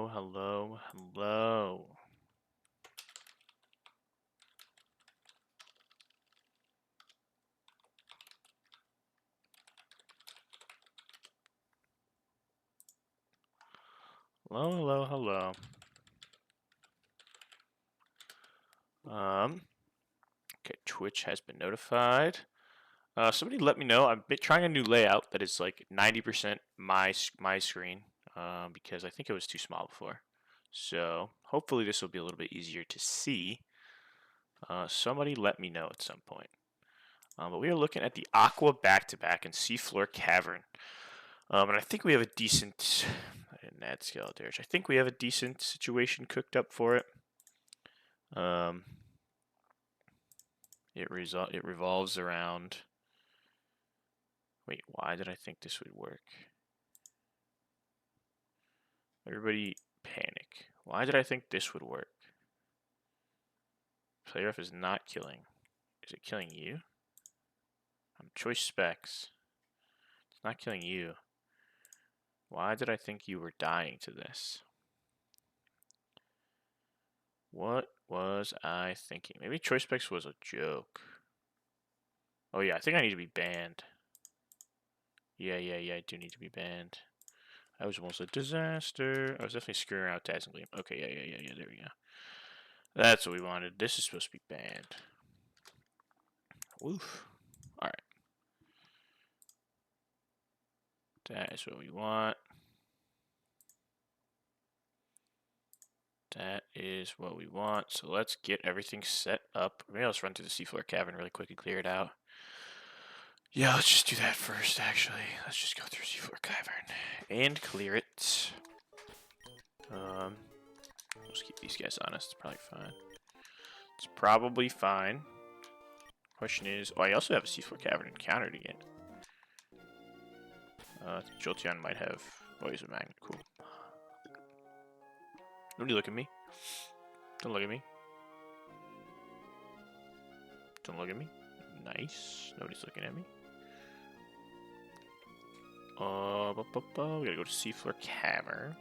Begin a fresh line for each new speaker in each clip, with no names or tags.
Hello, hello, hello. Hello, hello, hello. Okay, Twitch has been notified. Somebody let me know. I'm trying a new layout that is like 90% my screen, because I think it was too small before. So hopefully this will be a little bit easier to see. Somebody let me know at some point. But we are looking at the Aqua back-to-back and seafloor cavern. And I think we have a decent, I didn't add skeleton. I think we have a decent situation cooked up for it. It revolves around. Wait, why did I think this would work? Everybody panic. Why did I think this would work? Player F is not killing. Is it killing you? Choice specs. It's not killing you. Why did I think you were dying to this? What was I thinking? Maybe choice specs was a joke. Oh yeah, I think I need to be banned. Yeah, I do need to be banned. I was almost a disaster. I was definitely screwing around with Tazz and Gleam. Okay, yeah, there we go. That's what we wanted. This is supposed to be banned. Oof. Alright. That is what we want. That is what we want. So let's get everything set up. Maybe let's run through the seafloor cavern really quick and clear it out. Yeah, let's just do that first, actually. Let's just go through seafloor cavern and clear it. Let's keep these guys honest. It's probably fine. It's probably fine. Question is, oh, I also have a seafloor cavern encountered again. Jolteon might have. Oh, he's a magnet. Cool. Nobody look at me. Don't look at me. Don't look at me. Nice. Nobody's looking at me. We gotta go to seafloor cavern.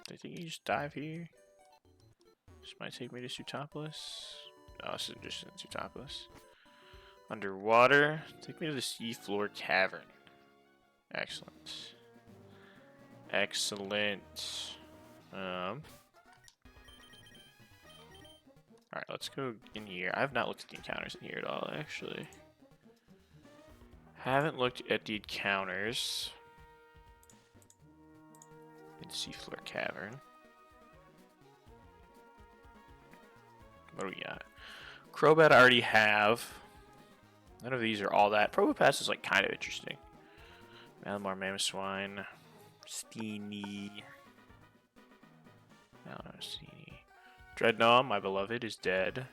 I think you just dive here. This might take me to Sootopolis. Oh, this is just in Sootopolis. Underwater. Take me to the seafloor cavern. Excellent. Excellent. Alright, let's go in here. I have not looked at the encounters in here at all, actually. Haven't looked at the encounters in seafloor cavern. What do we got? Crobat I already have. None of these are all that. Probopass is like kind of interesting. Malamar, Mamoswine, Steenie. I don't know, Steenie. Dreadnought, my beloved, is dead.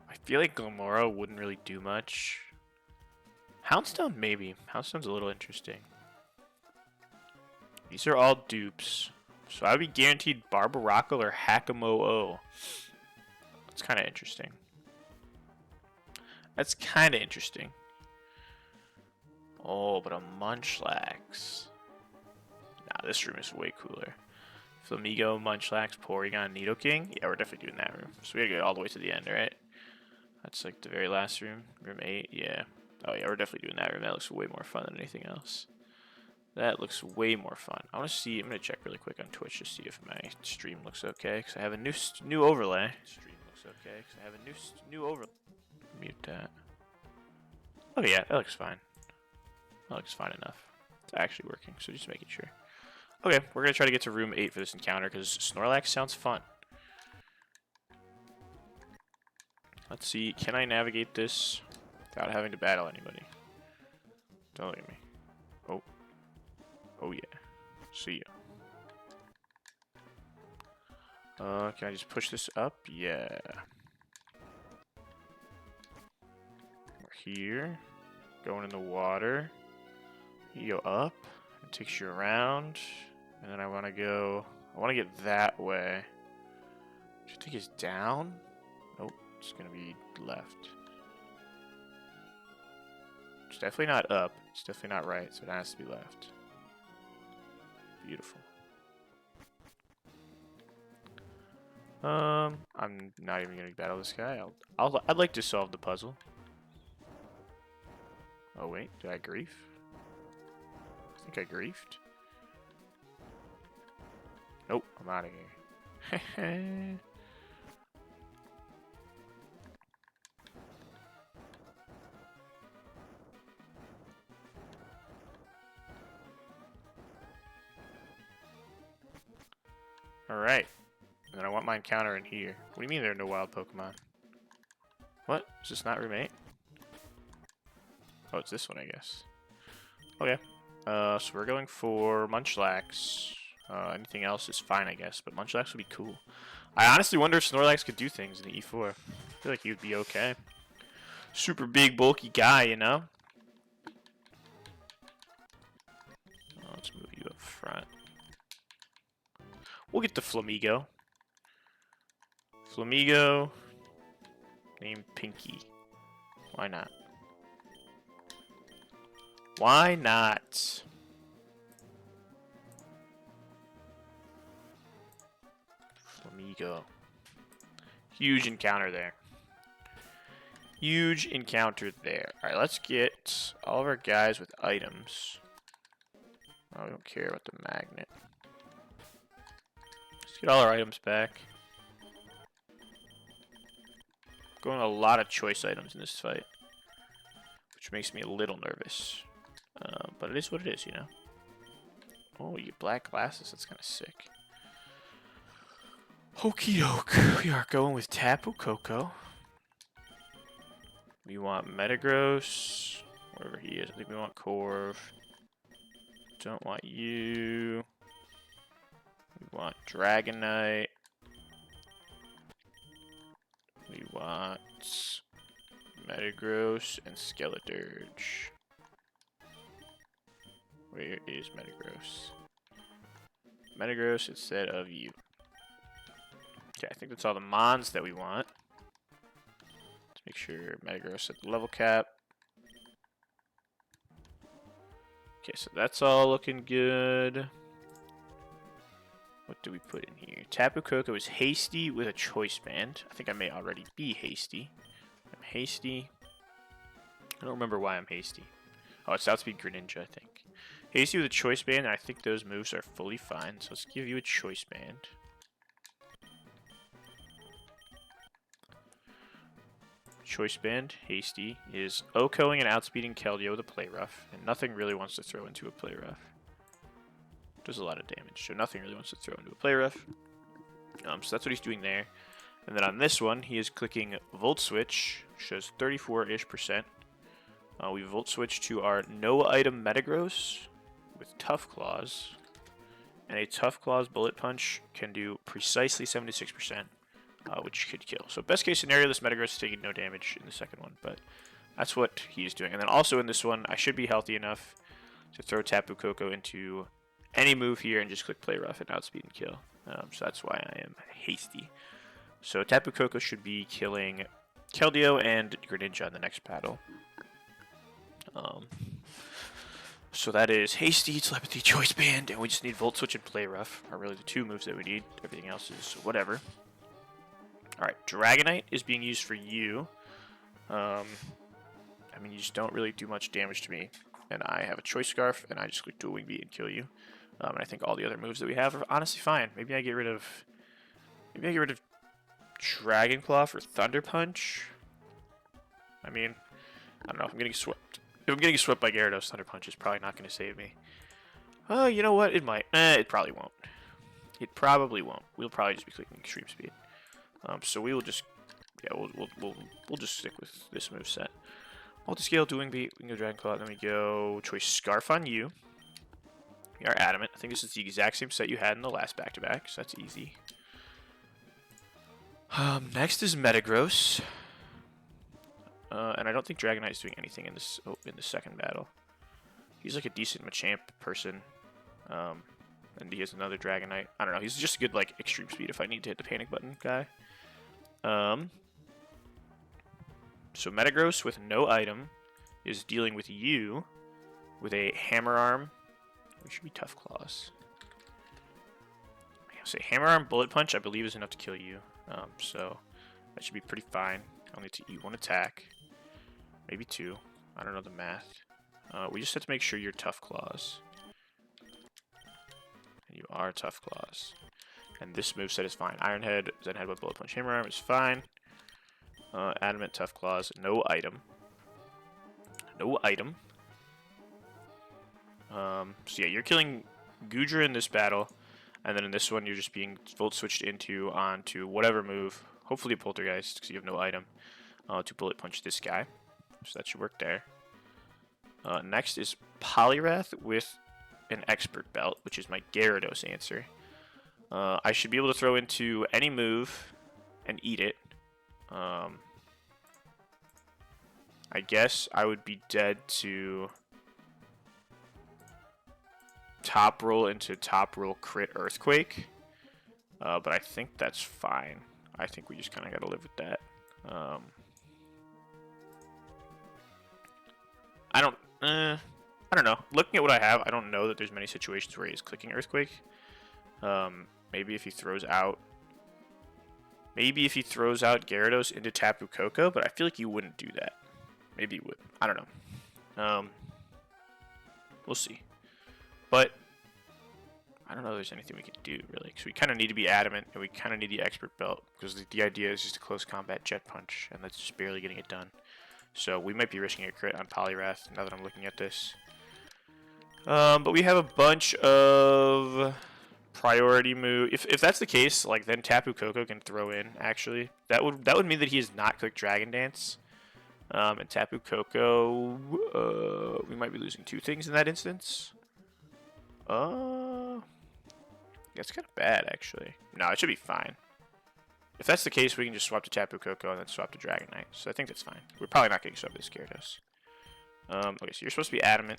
I feel like Glamora wouldn't really do much. Houndstone, maybe. Houndstone's a little interesting. These are all dupes. So I would be guaranteed Barbarackle or Hakamo-O. That's kind of interesting. That's kind of interesting. Oh, but a Munchlax. Nah, this room is way cooler. Flamigo, Munchlax, Porygon, Nidoking. Yeah, we're definitely doing that room. So we gotta go all the way to the end, right? That's like the very last room. Room 8, yeah. Oh yeah, we're definitely doing that room. That looks way more fun than anything else. That looks way more fun. I want to see. I'm gonna check really quick on Twitch to see if my stream looks okay, because I have a new overlay. Stream looks okay, because I have a new overlay. Mute that. Okay, yeah, that looks fine. That looks fine enough. It's actually working, so just making sure. Okay, we're gonna try to get to room 8 for this encounter because Snorlax sounds fun. Let's see. Can I navigate this without having to battle anybody? Don't look at me. Oh. Oh yeah. See ya. Can I just push this up? Yeah. We're here. Going in the water. You go up. It takes you around. And then I want to get that way. Which I think is down. Nope. It's going to be left. It's definitely not up. It's definitely not right. So it has to be left. Beautiful. I'm not even gonna battle this guy. I'd like to solve the puzzle. Oh wait, did I grief? I think I griefed. Nope, I'm out of here. Alright. And then I want my encounter in here. What do you mean there are no wild Pokemon? What? Is this not room 8? Oh, it's this one, I guess. Okay. So we're going for Munchlax. Anything else is fine, I guess, but Munchlax would be cool. I honestly wonder if Snorlax could do things in the E4. I feel like he would be okay. Super big, bulky guy, you know? Let's move you up front. We'll get the Flamigo. Flamigo. Named Pinky. Why not? Why not? Flamigo. Huge encounter there. Huge encounter there. Alright, let's get all of our guys with items. Oh, we don't care about the magnet. Let's get all our items back. Going a lot of choice items in this fight, which makes me a little nervous. But it is what it is, you know. Oh, you get black glasses. That's kind of sick. Okie doke. We are going with Tapu Koko. We want Metagross. Wherever he is. I think we want Corv. Don't want you. We want Dragonite. We want Metagross and Skeledirge. Where is Metagross? Metagross instead of you. Okay, I think that's all the Mons that we want. Let's make sure Metagross at the level cap. Okay, so that's all looking good. What do we put in here? Tapu Koko is hasty with a choice band. I think I may already be hasty. I'm hasty. I don't remember why I'm hasty. Oh, it's outspeed Greninja, I think. Hasty with a choice band, and I think those moves are fully fine. So let's give you a choice band. Choice band, hasty, is OHKOing and outspeeding Keldeo with a play rough, and nothing really wants to throw into a play rough. Does a lot of damage, so nothing really wants to throw into a play rough. So that's what he's doing there. And then on this one, he is clicking Volt Switch, shows 34-ish%. We Volt Switch to our no item Metagross with Tough Claws. And a Tough Claws Bullet Punch can do precisely 76%, which could kill. So best case scenario, this Metagross is taking no damage in the second one, but that's what he's doing. And then also in this one, I should be healthy enough to throw Tapu Koko into any move here and just click Play Rough and outspeed and kill. So that's why I am hasty. So Tapu Koko should be killing Keldeo and Greninja in the next battle. So that is hasty, telepathy, choice band, and we just need Volt Switch and Play Rough are really the two moves that we need. Everything else is whatever. Alright, Dragonite is being used for you. I mean, you just don't really do much damage to me. And I have a Choice Scarf, and I just click Dual Wing Beat and kill you. And I think all the other moves that we have are honestly fine. Maybe I get rid of Dragon Claw for Thunder Punch. I mean, I don't know. If I'm getting swept. If I'm getting swept by Gyarados, Thunder Punch is probably not going to save me. Oh, you know what? It might. It probably won't. It probably won't. We'll probably just be clicking Extreme Speed. So we will just, yeah, we'll just stick with this move set. Multi-scale, Dual Wing Beat. We can go Dragon Claw. Then we go Choice Scarf on you. We are Adamant. I think this is the exact same set you had in the last back-to-back, so that's easy. Next is Metagross. And I don't think Dragonite is doing anything in this in the second battle. He's like a decent Machamp person. And he has another Dragonite. I don't know. He's just a good like extreme speed if I need to hit the panic button guy. So Metagross with no item is dealing with you with a Hammer Arm. It should be Tough Claws. say hammer arm bullet punch, I believe, is enough to kill you. So that should be pretty fine. I'll need to eat 1 attack, maybe 2. I don't know the math. We just have to make sure you're tough claws. And you are tough claws. And this moveset is fine. Iron Head, Zen Headbutt, Bullet Punch, Hammer Arm is fine. Adamant, Tough Claws, no item. No item. So yeah, you're killing Gudra in this battle. And then in this one, you're just being volt switched onto whatever move. Hopefully a Poltergeist, because you have no item. To Bullet Punch this guy. So that should work there. Next is Poliwrath with an Expert Belt, which is my Gyarados answer. I should be able to throw into any move and eat it. I guess I would be dead to top roll into top roll crit Earthquake. But I think that's fine. I think we just kind of got to live with that. I don't know. Looking at what I have, I don't know that there's many situations where he is clicking Earthquake. Maybe if he throws out Gyarados into Tapu Koko, but I feel like you wouldn't do that. Maybe you would. I don't know. We'll see. But I don't know if there's anything we can do, really. Because we kind of need to be adamant, and we kind of need the Expert Belt. Because the idea is just a close combat Jet Punch, and that's just barely getting it done. So we might be risking a crit on Poliwrath, now that I'm looking at this. But we have a bunch of priority move. If that's the case, like, then Tapu Koko can throw in, actually. That would mean that he has not clicked Dragon Dance. And Tapu Koko, we might be losing 2 things in that instance. That's kind of bad, actually. No, it should be fine. If that's the case, we can just swap to Tapu Koko and then swap to Dragonite. So I think that's fine. We're probably not getting swapped to Gyarados. Okay, so you're supposed to be adamant.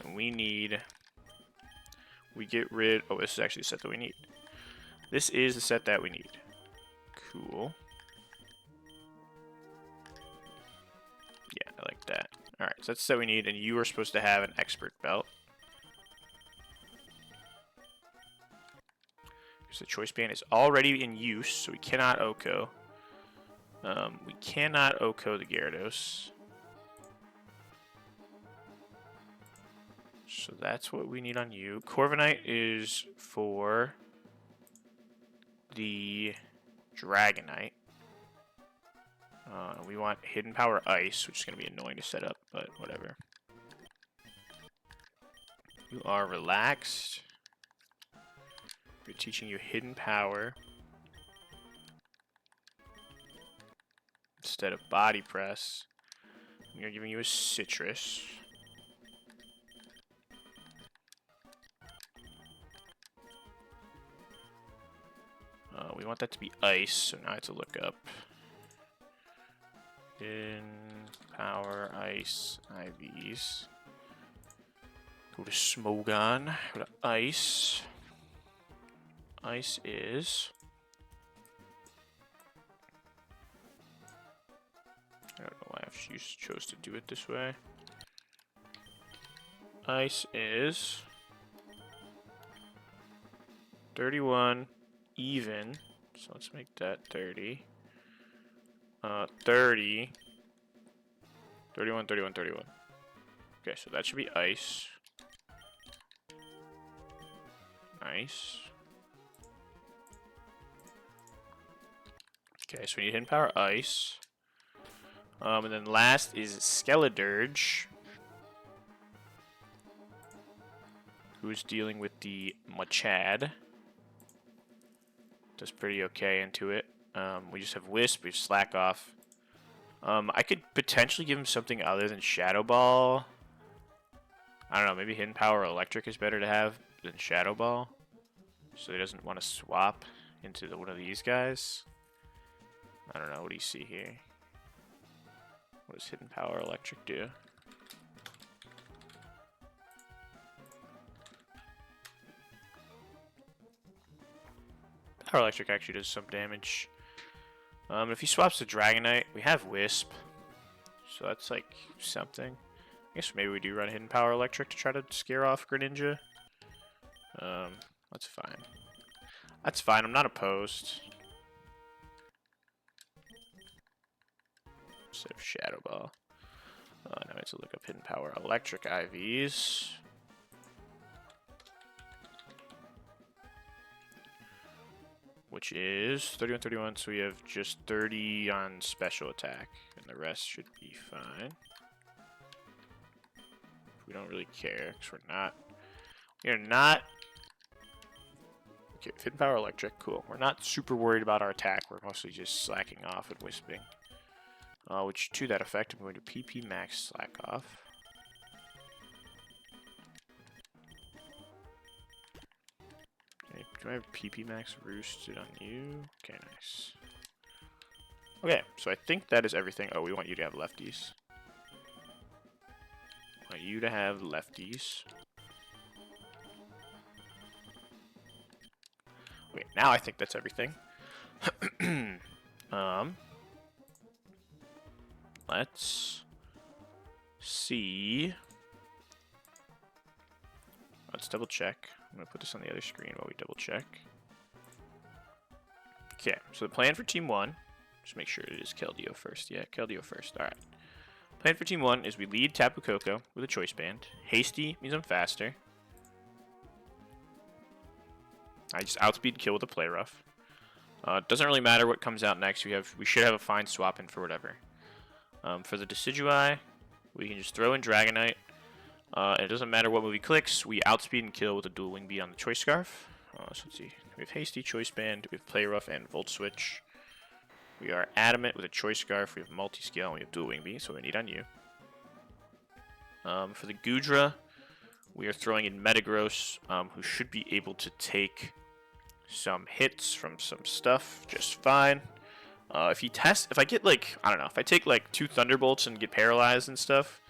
And we get rid... Oh, this is actually the set that we need. This is the set that we need. Cool. Yeah, I like that. Alright, so that's the set we need, and you are supposed to have an Expert Belt. Because the Choice Band is already in use, so we cannot OHKO. We cannot OHKO the Gyarados. So that's what we need on you. Corviknight is for the Dragonite. We want Hidden Power Ice, which is going to be annoying to set up, but whatever. You are relaxed. We're teaching you Hidden Power instead of Body Press. We are giving you a Citrus. We want that to be Ice, so now I have to look up. Hidden Power Ice IVs. Go to Smogon. Go to Ice. Ice is... I don't know why I chose to do it this way. Ice is 31 even. So let's make that 30. 30. 31, 31, 31. Okay, so that should be Ice. Nice. Okay, so we need Hidden Power Ice. And then last is Skeledirge, who's dealing with the Machad. Does pretty okay into it. We just have Wisp, we have Slack Off. I could potentially give him something other than Shadow Ball. I don't know, maybe Hidden Power Electric is better to have than Shadow Ball. So he doesn't want to swap into one of these guys. I don't know, what do you see here? What does Hidden Power Electric do? Power Electric actually does some damage. If he swaps to Dragonite, we have Wisp. So that's like something. I guess maybe we do run Hidden Power Electric to try to scare off Greninja. That's fine. That's fine. I'm not opposed. Instead of Shadow Ball. Now I have to look up Hidden Power. Electric IVs. Which is 31, 31, so we have just 30 on special attack, and the rest should be fine. We don't really care, because we're not, okay, Hidden Power Electric, cool. We're not super worried about our attack, we're mostly just slacking off and wisping. Which, to that effect, I'm going to PP max slack off. Okay, do I have PP max roosted on you? Okay, nice. Okay, so I think that is everything. Oh, we want you to have lefties. I want you to have lefties. Okay, now I think that's everything. Let's see. Let's double check. I'm going to put this on the other screen while we double check. Okay, so the plan for Team 1, just make sure it is Keldeo first. Yeah, Keldeo first. Alright. Plan for Team 1 is we lead Tapu Koko with a choice band. Hasty means I'm faster. I just outspeed kill with a play rough. Doesn't really matter what comes out next. We should have a fine swap in for whatever. For the Decidueye, we can just throw in Dragonite. It doesn't matter what move he clicks. We outspeed and kill with a dual wing beat on the Choice Scarf. So let's see. We have Hasty, Choice Band, we have Play Rough, and Volt Switch. We are Adamant with a Choice Scarf. We have Multi-Scale, and we have Dual Wing Beat, so we need on you. For the Goodra, we are throwing in Metagross, who should be able to take some hits from some stuff just fine. If I get like, I don't know, if I take like 2 Thunderbolts and get paralyzed and stuff,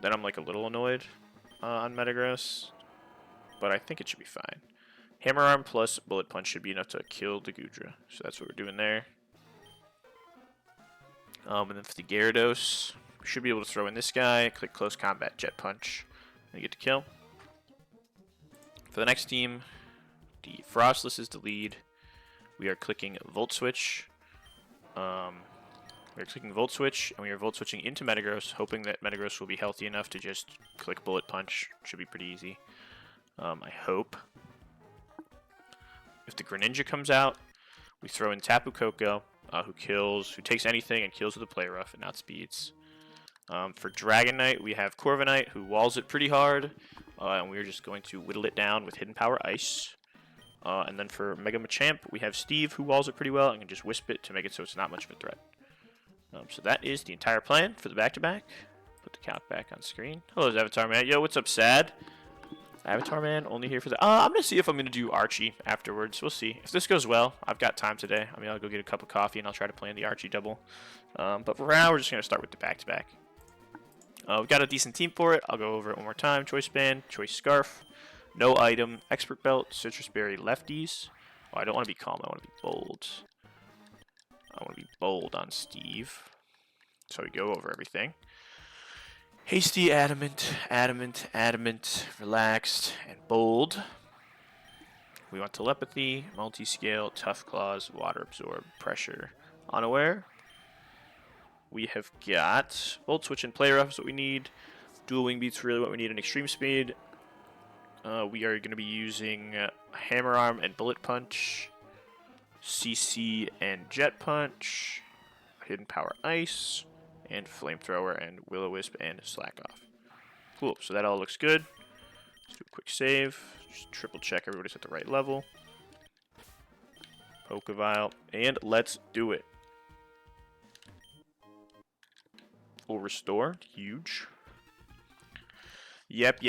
then I'm like a little annoyed on Metagross, but I think it should be fine. Hammer Arm plus Bullet Punch should be enough to kill the Goodra, so that's what we're doing there. And then for the Gyarados, we should be able to throw in this guy, click Close Combat, Jet Punch, and get to kill. For the next team, the Frostless is the lead. We are clicking Volt Switch. We're clicking Volt Switch, and we are Volt Switching into Metagross, hoping that Metagross will be healthy enough to just click Bullet Punch. Should be pretty easy. I hope. If the Greninja comes out, we throw in Tapu Koko, who takes anything and kills with a Play Rough and outspeeds. For Dragonite, we have Corviknight, who walls it pretty hard, and we're just going to whittle it down with Hidden Power Ice. And then for Mega Machamp, we have Steve, who walls it pretty well and can just wisp it to make it so it's not much of a threat. So that is the entire plan for the back-to-back. Put the count back on screen. Hello, Avatar Man. Yo, what's up, Sad? Avatar Man, only here for the... I'm going to see if I'm going to do Archie afterwards. We'll see. If this goes well, I've got time today. I mean, I'll go get a cup of coffee and I'll try to plan the Archie double. But for now, we're just going to start with the back-to-back. We've got a decent team for it. I'll go over it one more time. Choice Band, Choice Scarf, No Item, Expert Belt, Citrus Berry, Lefties. Oh, I don't want to be calm. I want to be bold. I want to be bold on Steve. So we go over everything. Hasty, Adamant, Adamant, Adamant, Relaxed, and Bold. We want Telepathy, Multi-Scale, Tough Claws, Water Absorb, Pressure, Unaware. We have got Volt Switch and Play Rough is what we need. Dual Wing Beat's really what we need in Extreme Speed. We are going to be using Hammer Arm and Bullet Punch. CC and Jet Punch, Hidden Power Ice, and Flamethrower and Will-O-Wisp and Slack Off. Cool, so that all looks good. Let's do a quick save. Just triple check everybody's at the right level. Pokevile, and let's do it. Full restore, huge. Yep.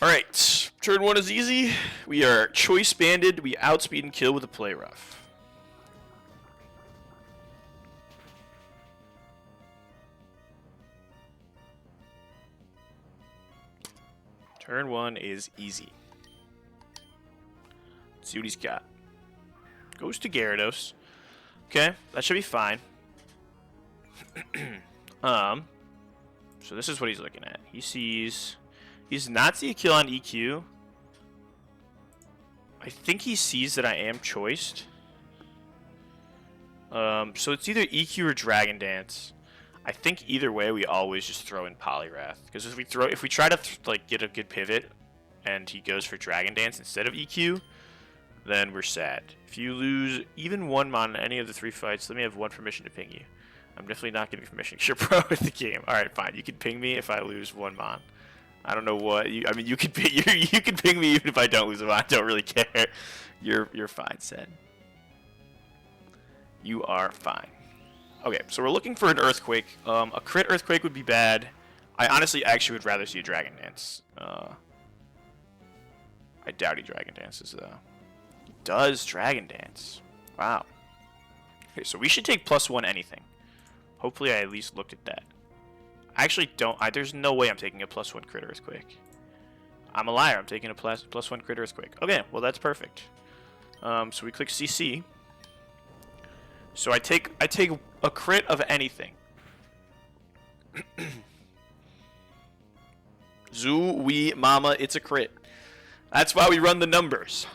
Alright, turn 1 is easy. We are Choice Banded. We outspeed and kill with a Play Rough. Turn 1 is easy. Let's see what he's got. Goes to Gyarados. Okay, that should be fine. So this is what he's looking at. He sees He does not see a kill on EQ. I think he sees that I am choiced. So it's either EQ or Dragon Dance. I think either way we always just throw in Poliwrath, because if we try to like get a good pivot and he goes for Dragon Dance instead of EQ, then we're sad. If you lose even one mon in any of the 3 fights, let me have 1 permission to ping you. I'm definitely not giving permission because you're pro at the game. All right, fine. You can ping me if I lose 1 mon. I don't know what you. I mean, you can ping me even if I don't lose a mon. I don't really care. You're fine, Sen. You are fine. Okay, so we're looking for an Earthquake. A crit Earthquake would be bad. I honestly actually would rather see a Dragon Dance. I doubt he Dragon Dances, though. He does Dragon Dance. Wow. Okay, so we should take +1 anything. Hopefully I at least looked at that. I actually don't. There's no way I'm taking a +1 crit Earthquake. I'm a liar. I'm taking a +1 crit Earthquake. Okay, well, that's perfect. So we click CC. So I take a crit of anything. Zoo, wee, mama, it's a crit. That's why we run the numbers.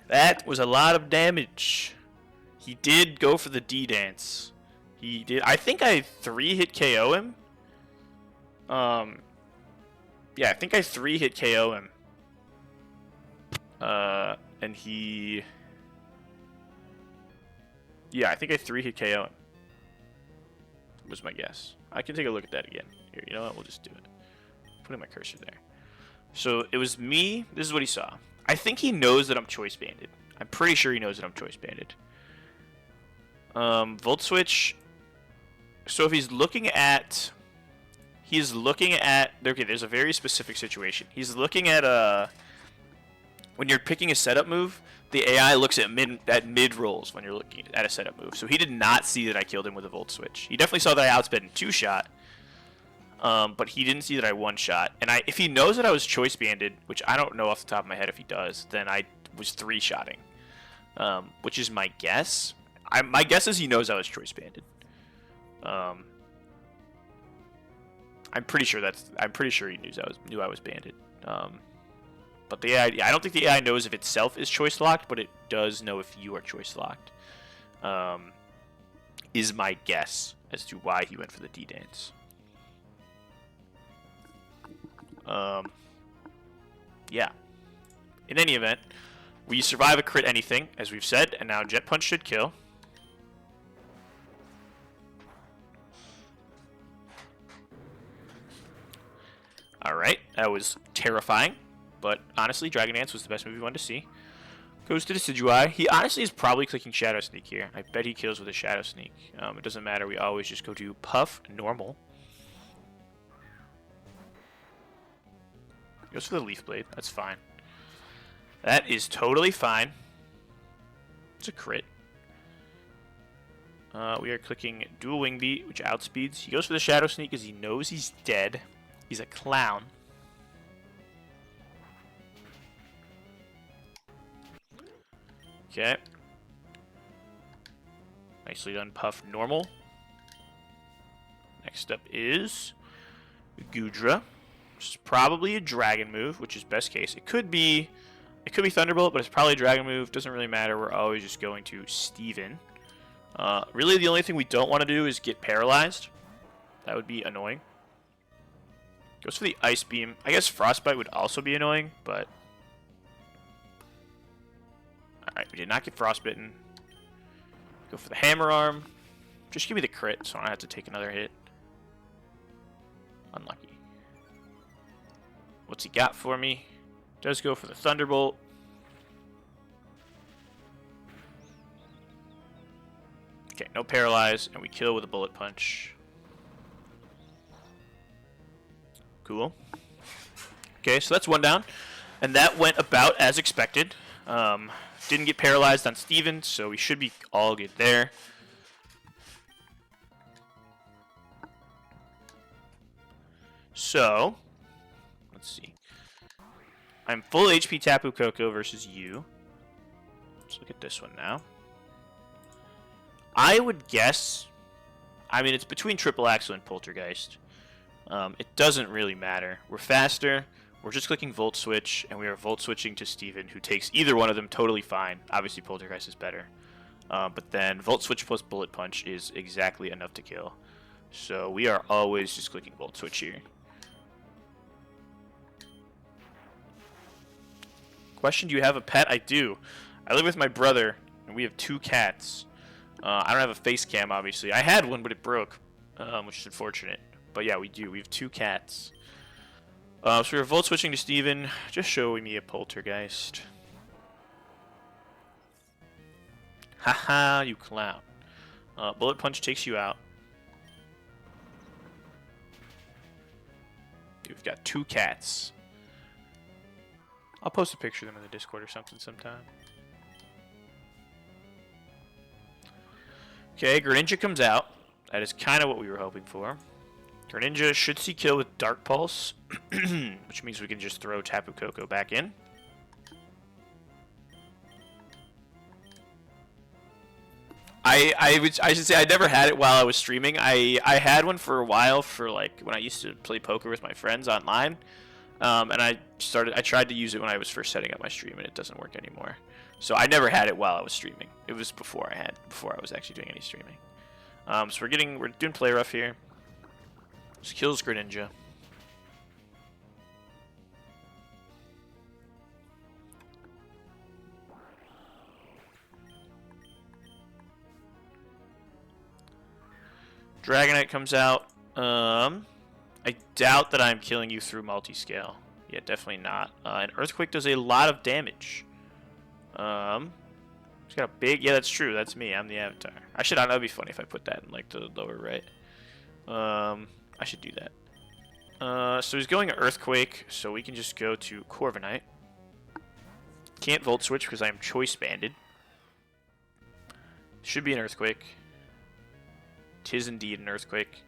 That was a lot of damage. He did go for the D dance. He did. I think I 3-hit KO him. Yeah, I think I 3-hit KO him. And he... Yeah, I think I 3-hit KO him. Was my guess. I can take a look at that again. Here, you know what? We'll just do it. Putting my cursor there. So it was me. This is what he saw. I think he knows that I'm choice banded. I'm pretty sure he knows that I'm choice banded. Volt switch. So if he's looking at... Okay, there's a very specific situation. He's looking at when you're picking a setup move, the AI looks at mid rolls when you're looking at a setup move. So he did not see that I killed him with a Volt Switch. He definitely saw that I outsped in 2-shot, but he didn't see that I 1-shot. And if he knows that I was choice banded, which I don't know off the top of my head if he does, then I was 3-shotting, which is my guess. My guess is he knows I was choice banded. I'm pretty sure he knew I was banded. But the AI, I don't think the AI knows if itself is choice locked, but it does know if you are choice locked. Is my guess as to why he went for the D dance. Yeah. In any event, we survive a crit anything, as we've said, and now Jet Punch should kill. Alright, that was terrifying. But honestly, Dragon Dance was the best move we wanted to see. Goes to Decidui. He honestly is probably clicking Shadow Sneak here. I bet he kills with a Shadow Sneak. It doesn't matter. We always just go to Puff normal. Goes for the Leaf Blade. That's fine. That is totally fine. It's a crit. We are clicking Dual Wing Beat, which outspeeds. He goes for the Shadow Sneak because he knows he's dead. He's a clown. Okay. Nicely done, Puff normal. Next up is Gudra, which is probably a dragon move, which is best case. It could be Thunderbolt, but it's probably a dragon move. Doesn't really matter. We're always just going to Steven. Really, the only thing we don't want to do is get paralyzed. That would be annoying. Goes for the Ice Beam. I guess Frostbite would also be annoying, but... Alright, we did not get frostbitten. Go for the hammer arm. Just give me the crit so I don't have to take another hit. Unlucky. What's he got for me? Does go for the Thunderbolt. Okay, no paralyze, and we kill with a Bullet Punch. Cool. Okay, so that's one down. And that went about as expected. Didn't get paralyzed on Steven, so we should be all good there. So, let's see. I'm full HP Tapu Koko versus you. Let's look at this one now. I would guess... I mean, it's between Triple Axle and Poltergeist. It doesn't really matter. We're faster. We're just clicking Volt Switch, and we are Volt Switching to Steven, who takes either one of them totally fine. Obviously, Poltergeist is better. But then Volt Switch plus Bullet Punch is exactly enough to kill. So we are always just clicking Volt Switch here. Question, do you have a pet? I do. I live with my brother, and we have 2 cats. I don't have a face cam, obviously. I had one, but it broke, which is unfortunate. But yeah, we do. We have 2 cats. So we're Volt Switching to Steven, just showing me a Poltergeist. Haha, you clown. Bullet Punch takes you out. We've got 2 cats. I'll post a picture of them in the Discord or something sometime. Okay, Greninja comes out. That is kind of what we were hoping for. Greninja should see kill with Dark Pulse, which means we can just throw Tapu Koko back in. I should say I never had it while I was streaming. I had one for a while for like when I used to play poker with my friends online, and I tried to use it when I was first setting up my stream, and it doesn't work anymore. So I never had it while I was streaming. It was before I was actually doing any streaming. So we're doing play rough here. Just kills Greninja. Dragonite comes out. I doubt that I'm killing you through multi-scale. Yeah, definitely not. And Earthquake does a lot of damage. He's got a big... Yeah, that's true. That's me. I'm the avatar. I should... That'd be funny if I put that in, like, the lower right. I should do that. So he's going Earthquake, so we can just go to Corviknight. Can't Volt Switch because I am Choice Banded. Should be an Earthquake. Tis indeed an Earthquake.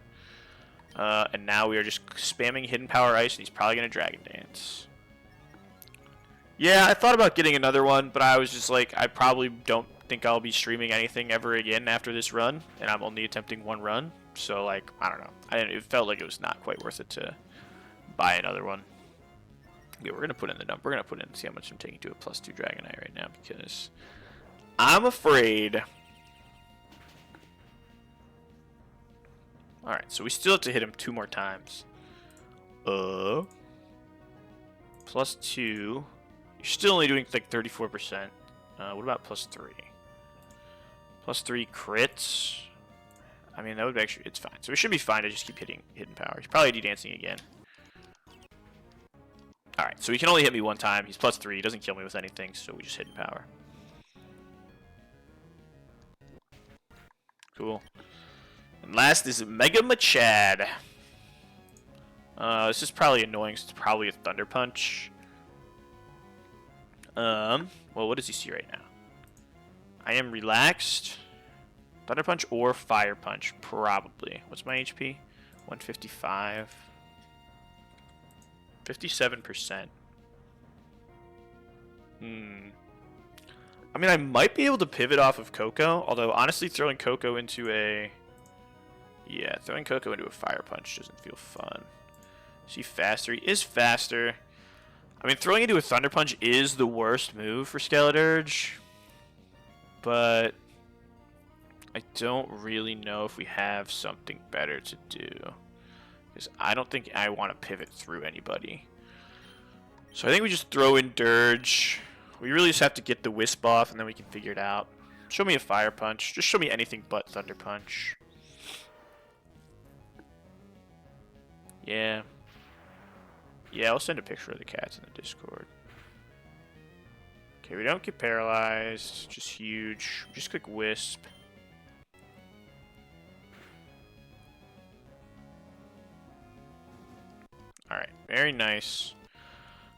And now we are just spamming Hidden Power Ice, and he's probably going to Dragon Dance. Yeah, I thought about getting another one, but I was just like, I probably don't think I'll be streaming anything ever again after this run, and I'm only attempting 1 run. So, like, I don't know. It felt like it was not quite worth it to buy another one. Okay, we're going to put in the dump. We're going to put in, see how much I'm taking to a +2 Dragonite right now, because I'm afraid. Alright, so we still have to hit him 2 more times. +2. You're still only doing, like, 34%. What about +3? +3 crits. I mean, that would actually... It's fine. So it should be fine to just keep hitting Hidden Power. He's probably de-dancing again. Alright, so he can only hit me 1 time. He's +3. He doesn't kill me with anything, so we just Hidden Power. Cool. And last is Mega Machad. This is probably annoying. It's probably a Thunder Punch. Well, what does he see right now? I am relaxed. Thunder Punch or Fire Punch, probably. What's my HP? 155. 57%. I mean, I might be able to pivot off of Koko, although honestly throwing Koko into a... Yeah, throwing Koko into a Fire Punch doesn't feel fun. Is he faster? He is faster. I mean, throwing into a Thunder Punch is the worst move for Skeledirge, but I don't really know if we have something better to do, because I don't think I want to pivot through anybody. So I think we just throw in Dirge. We really just have to get the Wisp off, and then we can figure it out. Show me a Fire Punch. Just show me anything but Thunder Punch. Yeah. Yeah, I'll send a picture of the cats in the Discord. Okay, we don't get paralyzed. Just huge. Just click Wisp. Alright, very nice.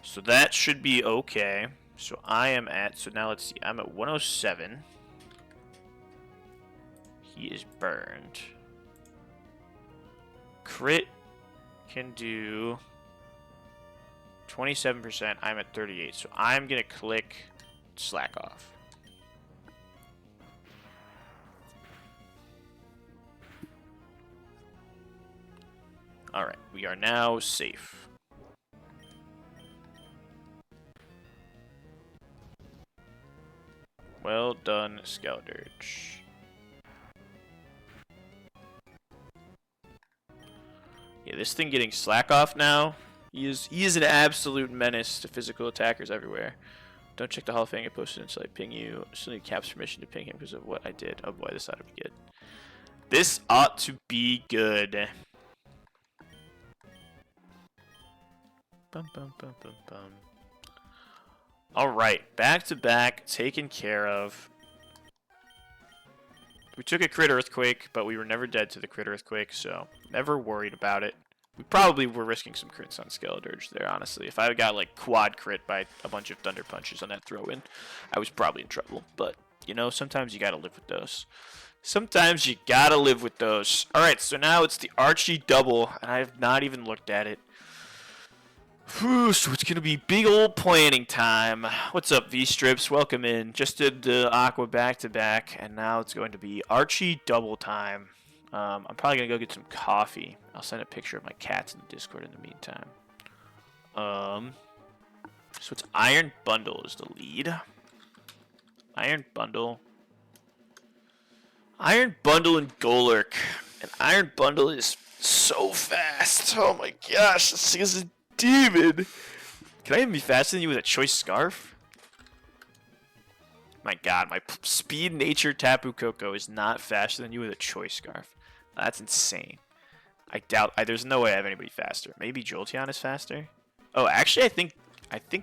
So that should be okay. So I am at, so now let's see, I'm at 107. He is burned. Crit can do 27%. I'm at 38. So I'm going to click slack off. Alright, we are now safe. Well done, Skeldirge. Yeah, this thing getting slack off now. He is an absolute menace to physical attackers everywhere. Don't check the Hall of Fame I posted until I ping you. Still need Cap's permission to ping him because of what I did. Oh boy, this ought to be good. This ought to be good. Bum, bum, bum, bum, bum. Alright, back to back, taken care of. We took a crit earthquake, but we were never dead to the crit earthquake, so never worried about it. We probably were risking some crits on Skeldirge there, honestly. If I got like quad crit by a bunch of thunder punches on that throw-in, I was probably in trouble. But, you know, sometimes you gotta live with those. Sometimes you gotta live with those. Alright, so now it's the Archie double, and I have not even looked at it. Whew, so it's gonna be big old planning time. What's up, V-Strips? Welcome in. Just did the Aqua back-to-back, and now it's going to be Archie double time. I'm probably gonna go get some coffee. I'll send a picture of my cats in the Discord in the meantime. So it's Iron Bundle is the lead. Iron Bundle and Golurk. And Iron Bundle is so fast. Oh my gosh, this thing is a demon. Can I even be faster than you with a choice scarf? My god, my speed nature Tapu Koko is not faster than you with a choice scarf. That's insane. I doubt there's no way I have anybody faster. Maybe Jolteon is faster? Oh, actually I think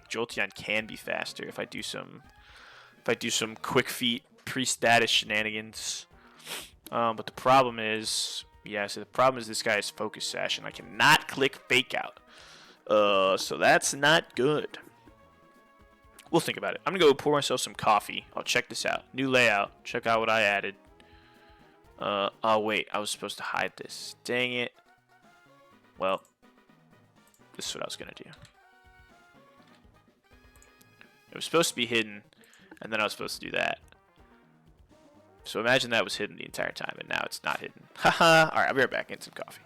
Jolteon can be faster if I do some quick feet pre-status shenanigans. But the problem is, yeah, so the problem is this guy is Focus Sash and I cannot click Fake Out. So that's not good. We'll think about it. I'm gonna go pour myself some coffee. I'll check this out. New layout. Check out what I added. Oh wait, I was supposed to hide this. Dang it. Well, this is what I was gonna do. It was supposed to be hidden, and then I was supposed to do that. So imagine that was hidden the entire time, and now it's not hidden. Haha. Alright, I'll be right back. Get some coffee.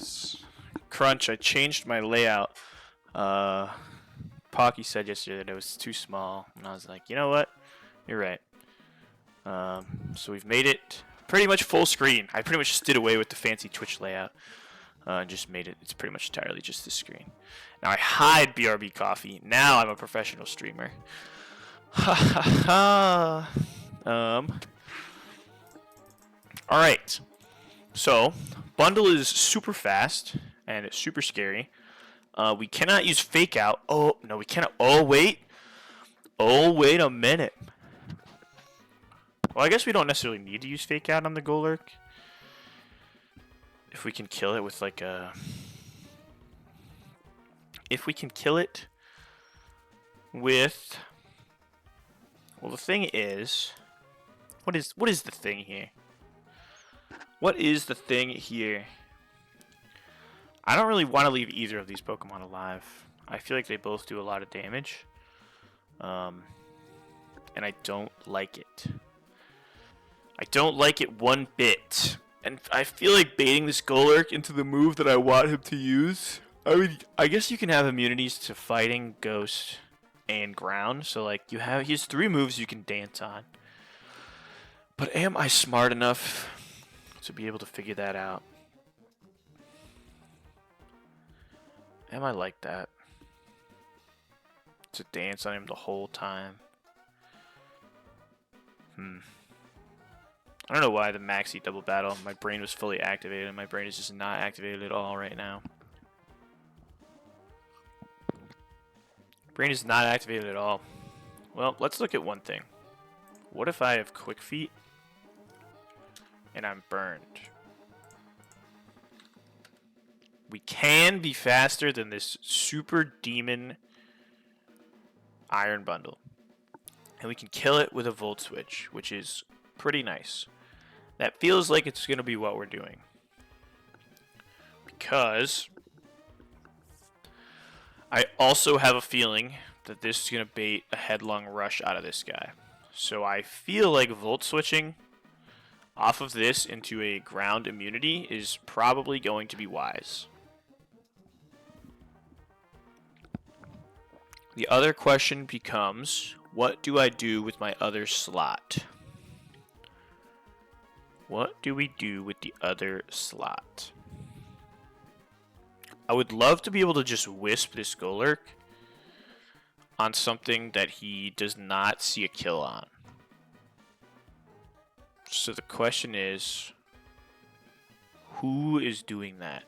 guys. Crunch, I changed my layout. Pocky said yesterday that it was too small, and I was like, you know what? You're right. So we've made it pretty much full screen. I pretty much just did away with the fancy Twitch layout. And just made it, it's pretty much entirely just the screen. Now I hide BRB Coffee. Now I'm a professional streamer. Ha ha ha. Alright. So, bundle is super fast, and it's super scary. We cannot use fake out. Oh, no, we cannot. Oh, wait. Oh, wait a minute. Well, I guess we don't necessarily need to use fake out on the Golurk. If we can kill it with like a... If we can kill it with... Well, the thing is... What is the thing here? What is the thing here? I don't really want to leave either of these Pokemon alive. I feel like they both do a lot of damage. And I don't like it. I don't like it one bit. And I feel like baiting this Golurk into the move that I want him to use. I mean, I guess you can have immunities to fighting, ghost, and ground. So like he has 3 moves you can dance on. But am I smart enough to be able to figure that out? Am I like that? To dance on him the whole time? I don't know why the Maxi double battle. My brain was fully activated, and my brain is just not activated at all right now. Brain is not activated at all. Well, let's look at one thing. What if I have quick feet and I'm burned? We can be faster than this super demon iron bundle. And we can kill it with a Volt Switch, which is pretty nice. That feels like it's going to be what we're doing. Because I also have a feeling that this is going to bait a headlong rush out of this guy. So I feel like Volt Switching off of this into a ground immunity is probably going to be wise. The other question becomes, what do I do with my other slot? What do we do with the other slot? I would love to be able to just wisp this Golurk on something that he does not see a kill on. So the question is, who is doing that?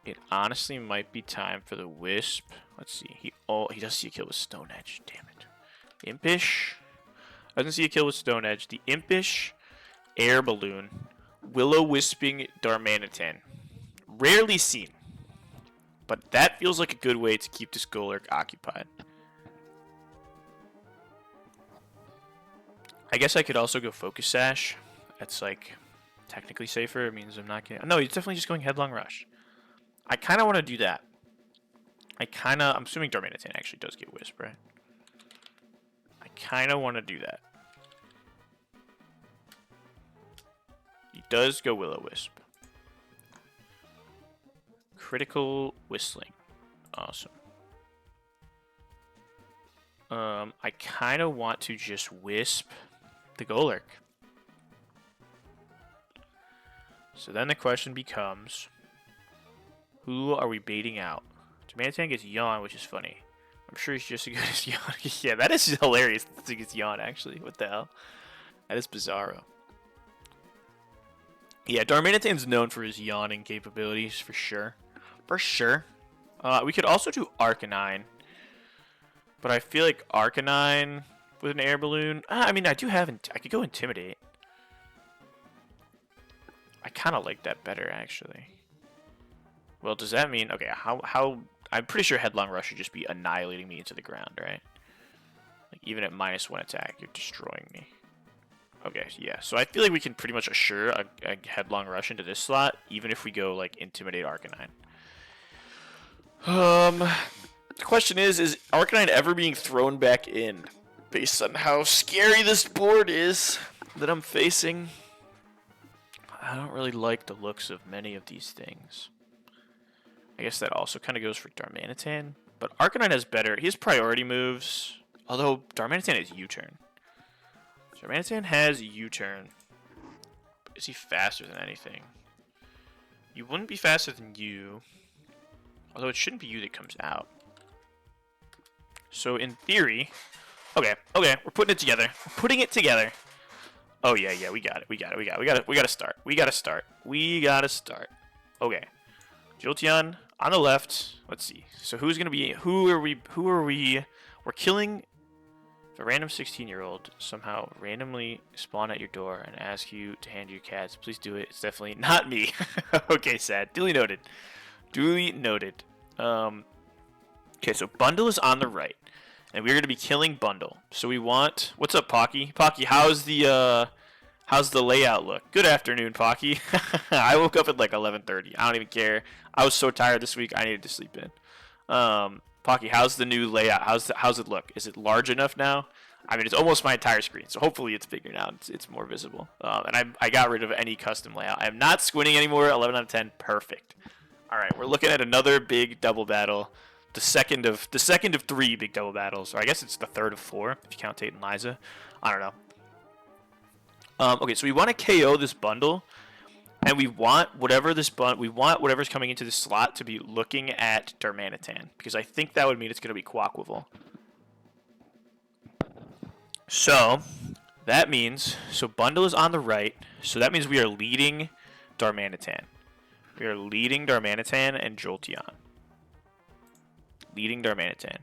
It honestly might be time for the wisp. Let's see. He does see a kill with Stone Edge. Damn it. Impish doesn't see a kill with Stone Edge. The Impish Air Balloon, Will-O-Wisping Darmanitan. Rarely seen. But that feels like a good way to keep this Golurk occupied. I guess I could also go Focus Sash. That's like technically safer. It means I'm not getting... No, he's definitely just going Headlong Rush. I kind of want to do that. I'm assuming Darmanitan actually does get Wisp, right? I kind of want to do that. He does go Will-O-Wisp. Critical Whistling. Awesome. I kind of want to just Wisp the Golurk. So then the question becomes, who are we baiting out? Darmanitan gets Yawn, which is funny. I'm sure he's just as good as Yawn. Yeah, that is hilarious. That he gets Yawn, actually. What the hell? That is bizarro. Yeah, Darmanitan's known for his yawning capabilities, for sure. For sure. We could also do Arcanine. But I feel like Arcanine with an air balloon... I mean, I could go Intimidate. I kind of like that better, actually. Well, does that mean... Okay, how... I'm pretty sure Headlong Rush should just be annihilating me into the ground, right? Like, even at -1 attack, you're destroying me. Okay, yeah. So I feel like we can pretty much assure a Headlong Rush into this slot, even if we go, like, Intimidate Arcanine. The question is Arcanine ever being thrown back in? Based on how scary this board is that I'm facing. I don't really like the looks of many of these things. I guess that also kind of goes for Darmanitan. But Arcanine has better. He has priority moves. Although Darmanitan has U-turn. Darmanitan has U-turn. Is he faster than anything? You wouldn't be faster than you. Although it shouldn't be you that comes out. So in theory... Okay, we're putting it together. We're putting it together. Oh yeah, we got it. We gotta start. Okay. Jolteon on the left. Let's see. So who's gonna be? Who are we? We're killing a random 16-year-old somehow randomly spawn at your door and ask you to hand you cats. Please do it. It's definitely not me. Okay, sad. Duly noted. Okay, so Bundle is on the right, and we're gonna be killing Bundle. So we want. What's up, Pocky? Pocky, how's the layout look? Good afternoon, Pocky. I woke up at like 11:30. I don't even care. I was so tired this week. I needed to sleep in. Pocky, how's the new layout? How's it look? Is it large enough now? I mean, it's almost my entire screen, so hopefully it's bigger now. It's more visible. And I got rid of any custom layout. I am not squinting anymore. 11 out of 10, perfect. All right, we're looking at another big double battle. The second of 3 big double battles, or I guess it's the third of 4 if you count Tate and Liza. I don't know. Okay, so we want to KO this Bundle, and we want whatever's coming into this slot to be looking at Darmanitan, because I think that would mean it's going to be Quaquaval. So that means Bundle is on the right, so that means we are leading Darmanitan. We are leading Darmanitan and Jolteon. Leading Darmanitan.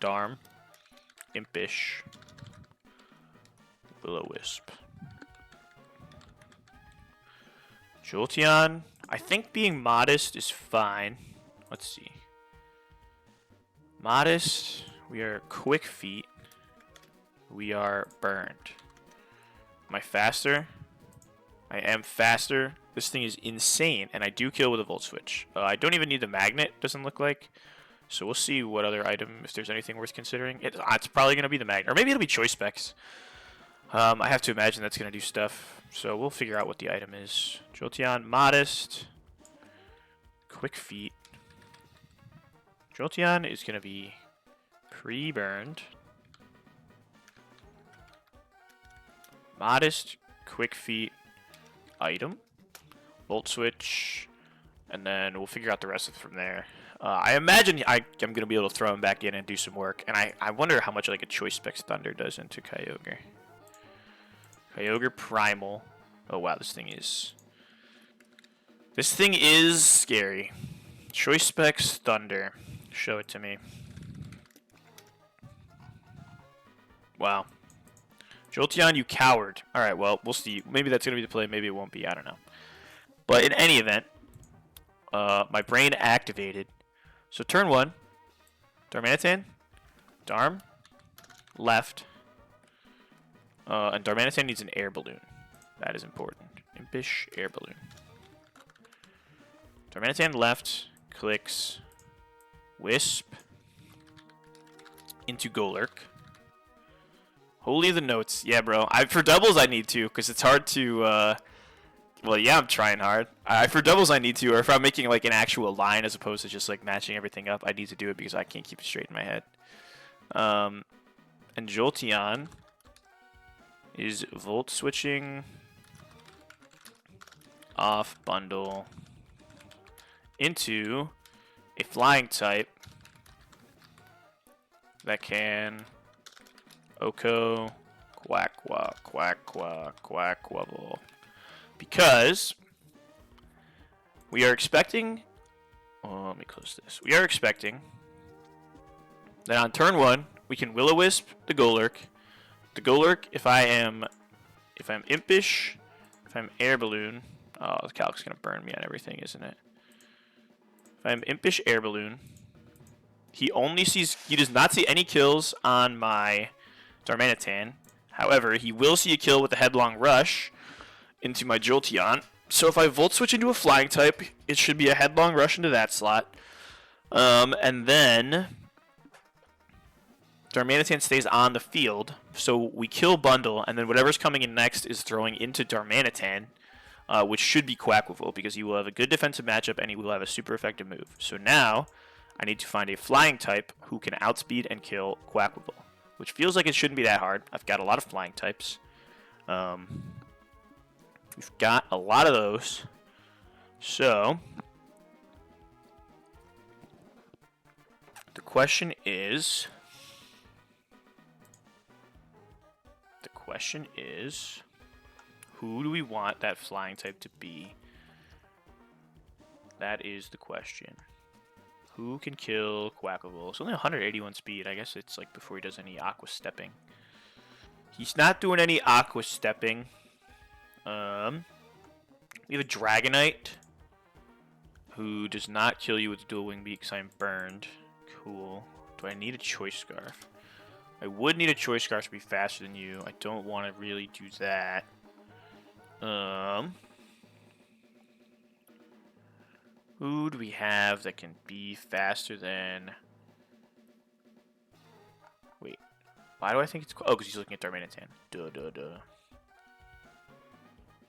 Darm. Impish. Will-O-Wisp. Jolteon, I think being modest is fine. Let's see. Modest, we are quick feet. We are burned. Am I faster? I am faster. This thing is insane, and I do kill with a Volt Switch. I don't even need the magnet, doesn't look like. So we'll see what other item, if there's anything worth considering. It's probably going to be the magnet, or maybe it'll be Choice Specs. I have to imagine that's going to do stuff, so we'll figure out what the item is. Jolteon, modest, quick feet. Jolteon is going to be pre-burned. Modest, quick feet, item, Volt Switch, and then we'll figure out the rest of it from there. I imagine I'm going to be able to throw him back in and do some work, and I wonder how much like a Choice Specs Thunder does into Kyogre. Kyogre Primal. Oh wow, this thing is scary. Choice Specs Thunder. Show it to me. Wow. Jolteon, you coward. Alright, well, we'll see. Maybe that's going to be the play, maybe it won't be, I don't know. But in any event, my brain activated. So turn 1, Darmanitan, Darm, left, and Darmanitan needs an air balloon. That is important. Impish air balloon. Darmanitan left, clicks, Wisp, into Golurk. Holy the notes. Yeah, bro. For doubles, I need to, because it's hard to, well, yeah, I'm trying hard. For doubles, I need to, or if I'm making, like, an actual line as opposed to just, like, matching everything up, I need to do it because I can't keep it straight in my head. And Jolteon is Volt switching off Bundle into a flying type that can Oko, Quackwa, Quackwa, Quackwubble. Because we are expecting, oh, let me close this. We are expecting that on turn 1, we can Will-O-Wisp the Golurk. The Golurk, if I'm Impish, if I'm Air Balloon, oh, the Calc's gonna burn me on everything, isn't it? If I'm Impish Air Balloon, he does not see any kills on my Darmanitan. However, he will see a kill with the Headlong Rush into my Jolteon. So if I Volt Switch into a flying type, it should be a Headlong Rush into that slot. And then Darmanitan stays on the field. So we kill Bundle, and then whatever's coming in next is throwing into Darmanitan. which should be Quacklevolt because he will have a good defensive matchup and he will have a super effective move. So now I need to find a flying type who can outspeed and kill Quacklevolt, which feels like it shouldn't be that hard. I've got a lot of flying types. We've got a lot of those. So the question is, who do we want that flying type to be? That is the question. Who can kill Quacklevolt? It's only 181 speed. I guess it's like before he does any aqua stepping. He's not doing any aqua stepping. We have a Dragonite who does not kill you with dual wing beat because I'm burned. Cool. Do I need a choice scarf? I would need a choice scarf to be faster than you. I don't want to really do that. Who do we have that can be faster than... Wait. Why do I think it's... Oh, because he's looking at Darmanitan. Duh.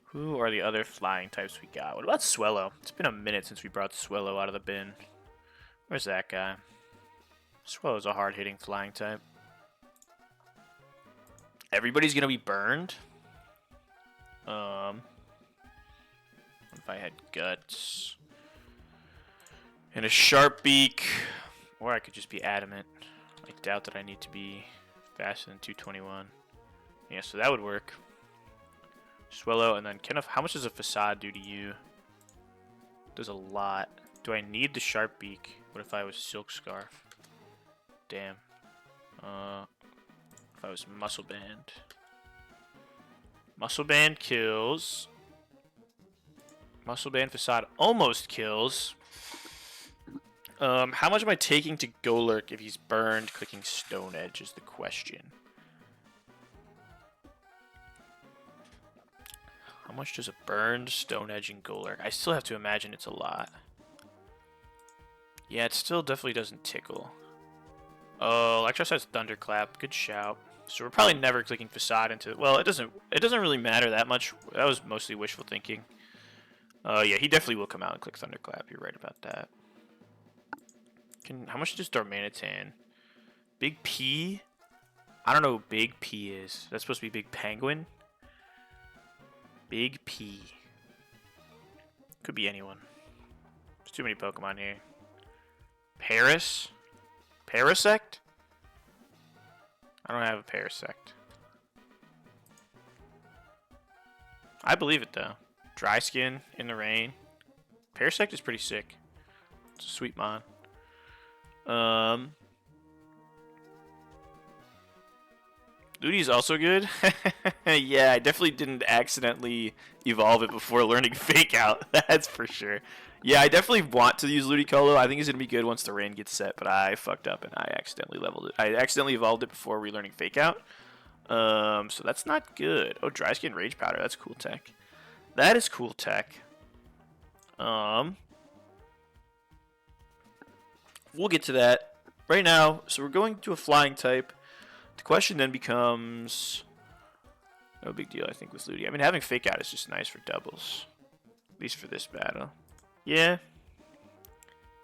Who are the other flying types we got? What about Swellow? It's been a minute since we brought Swellow out of the bin. Where's that guy? Swellow's a hard-hitting flying type. Everybody's gonna be burned. What if I had Guts? And a Sharp Beak. Or I could just be Adamant. I doubt that I need to be faster than 221. Yeah, so that would work. Swellow, and then how much does a Facade do to you? Does a lot. Do I need the Sharp Beak? What if I was Silk Scarf? Damn. If I was Muscle Band. Muscle Band kills. Muscle Band Facade almost kills. How much am I taking to Golurk if he's burned clicking Stone Edge is the question. How much does a burned Stone Edge and Golurk? I still have to imagine it's a lot. Yeah, it still definitely doesn't tickle. Oh, Electros has Thunderclap. Good shout. So we're probably never clicking Facade into... Well, it doesn't really matter that much. That was mostly wishful thinking. Yeah, he definitely will come out and click Thunderclap. You're right about that. How much does Darmanitan? Big P? I don't know what Big P is. That's supposed to be Big Penguin? Big P. Could be anyone. There's too many Pokemon here. Paris? Parasect? I don't have a Parasect. I believe it though. Dry Skin in the rain. Parasect is pretty sick. It's a sweet mon. Ludi's also good. Yeah, I definitely didn't accidentally evolve it before learning Fake Out. That's for sure. Yeah, I definitely want to use Ludicolo. I think it's going to be good once the rain gets set, but I fucked up and I accidentally leveled it. I accidentally evolved it before relearning Fake Out. So that's not good. Oh, Dry Skin Rage Powder. That's cool tech. That is cool tech. We'll get to that right now. So we're going to a flying type. The question then becomes... No big deal, I think, with Ludi. I mean, having Fake Out is just nice for doubles. At least for this battle. Yeah.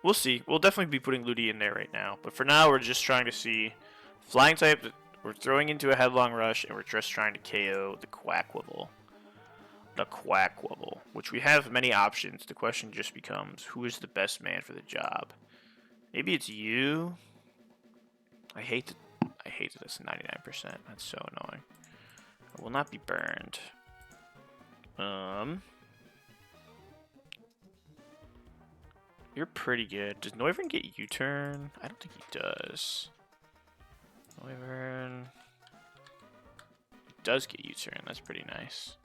We'll see. We'll definitely be putting Ludi in there right now. But for now, we're just trying to see... Flying type, we're throwing into a Headlong Rush, and we're just trying to KO the Quacklevolt. The Quacklevolt. Which we have many options. The question just becomes, who is the best man for the job? Maybe it's you? I hate that it's 99%. That's so annoying. I will not be burned. You're pretty good. Does Noivern get U-turn? I don't think he does. Noivern does get U-turn. That's pretty nice.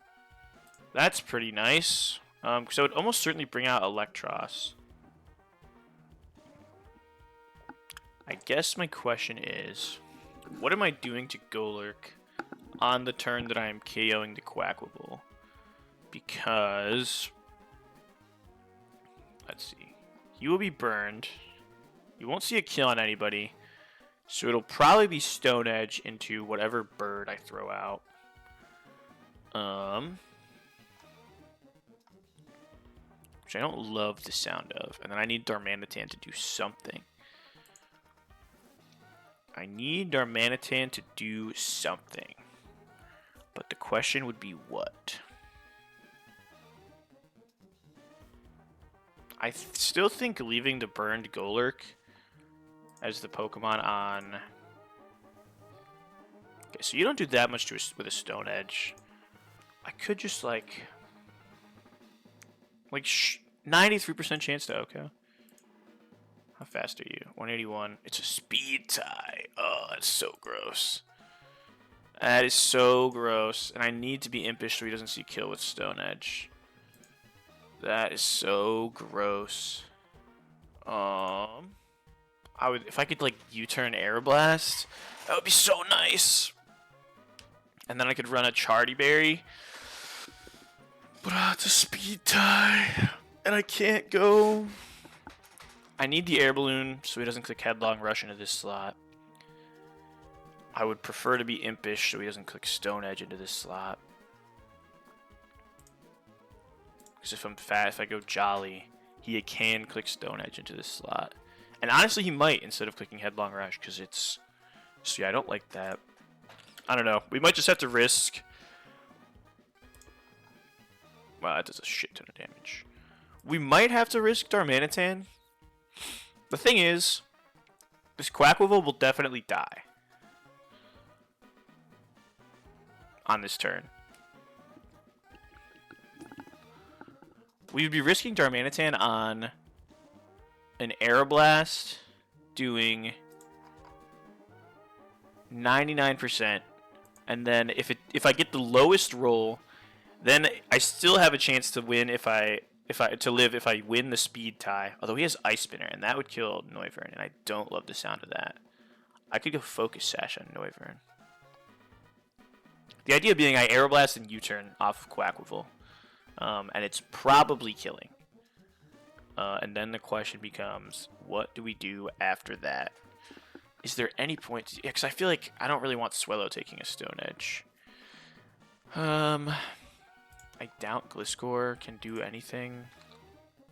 That's pretty nice. So it would almost certainly bring out Electros. I guess my question is, what am I doing to Golurk on the turn that I am KOing the Quacklevolt? Because, let's see, you will be burned. You won't see a kill on anybody, so it'll probably be Stone Edge into whatever bird I throw out. which I don't love the sound of. And then I need Darmanitan to do something. I need Darmanitan to do something. But the question would be what? I still think leaving the burned Golurk as the Pokemon on... Okay, so you don't do that much with a Stone Edge. I could just like 93% chance to OHKO. How fast are you? 181. It's a speed tie. Oh, that's so gross. That is so gross. And I need to be impish so he doesn't see kill with Stone Edge. That is so gross. I would, if I could like U-turn Air Blast, that would be so nice. And then I could run a Chardy Berry. But it's a speed tie. And I can't go. I need the Air Balloon so he doesn't click Headlong Rush into this slot. I would prefer to be impish so he doesn't click Stone Edge into this slot. Because if I'm fat, if I go Jolly, he can click Stone Edge into this slot. And honestly, he might instead of clicking Headlong Rush because it's... So yeah, I don't like that. I don't know. We might just have to risk... Wow, that does a shit ton of damage. We might have to risk Darmanitan. The thing is, this Quaquaval will definitely die on this turn. We would be risking Darmanitan on an Aeroblast doing 99%, and then if I get the lowest roll, then I still have a chance to win if I win the speed tie. Although he has Ice Spinner, and that would kill Noivern, and I don't love the sound of that. I could go Focus Sash on Noivern. The idea being I Aeroblast and U-turn off of Quaquaval, and it's probably killing. And then the question becomes, what do we do after that? Is there any point? Because I feel like I don't really want Swellow taking a Stone Edge. I doubt Gliscor can do anything.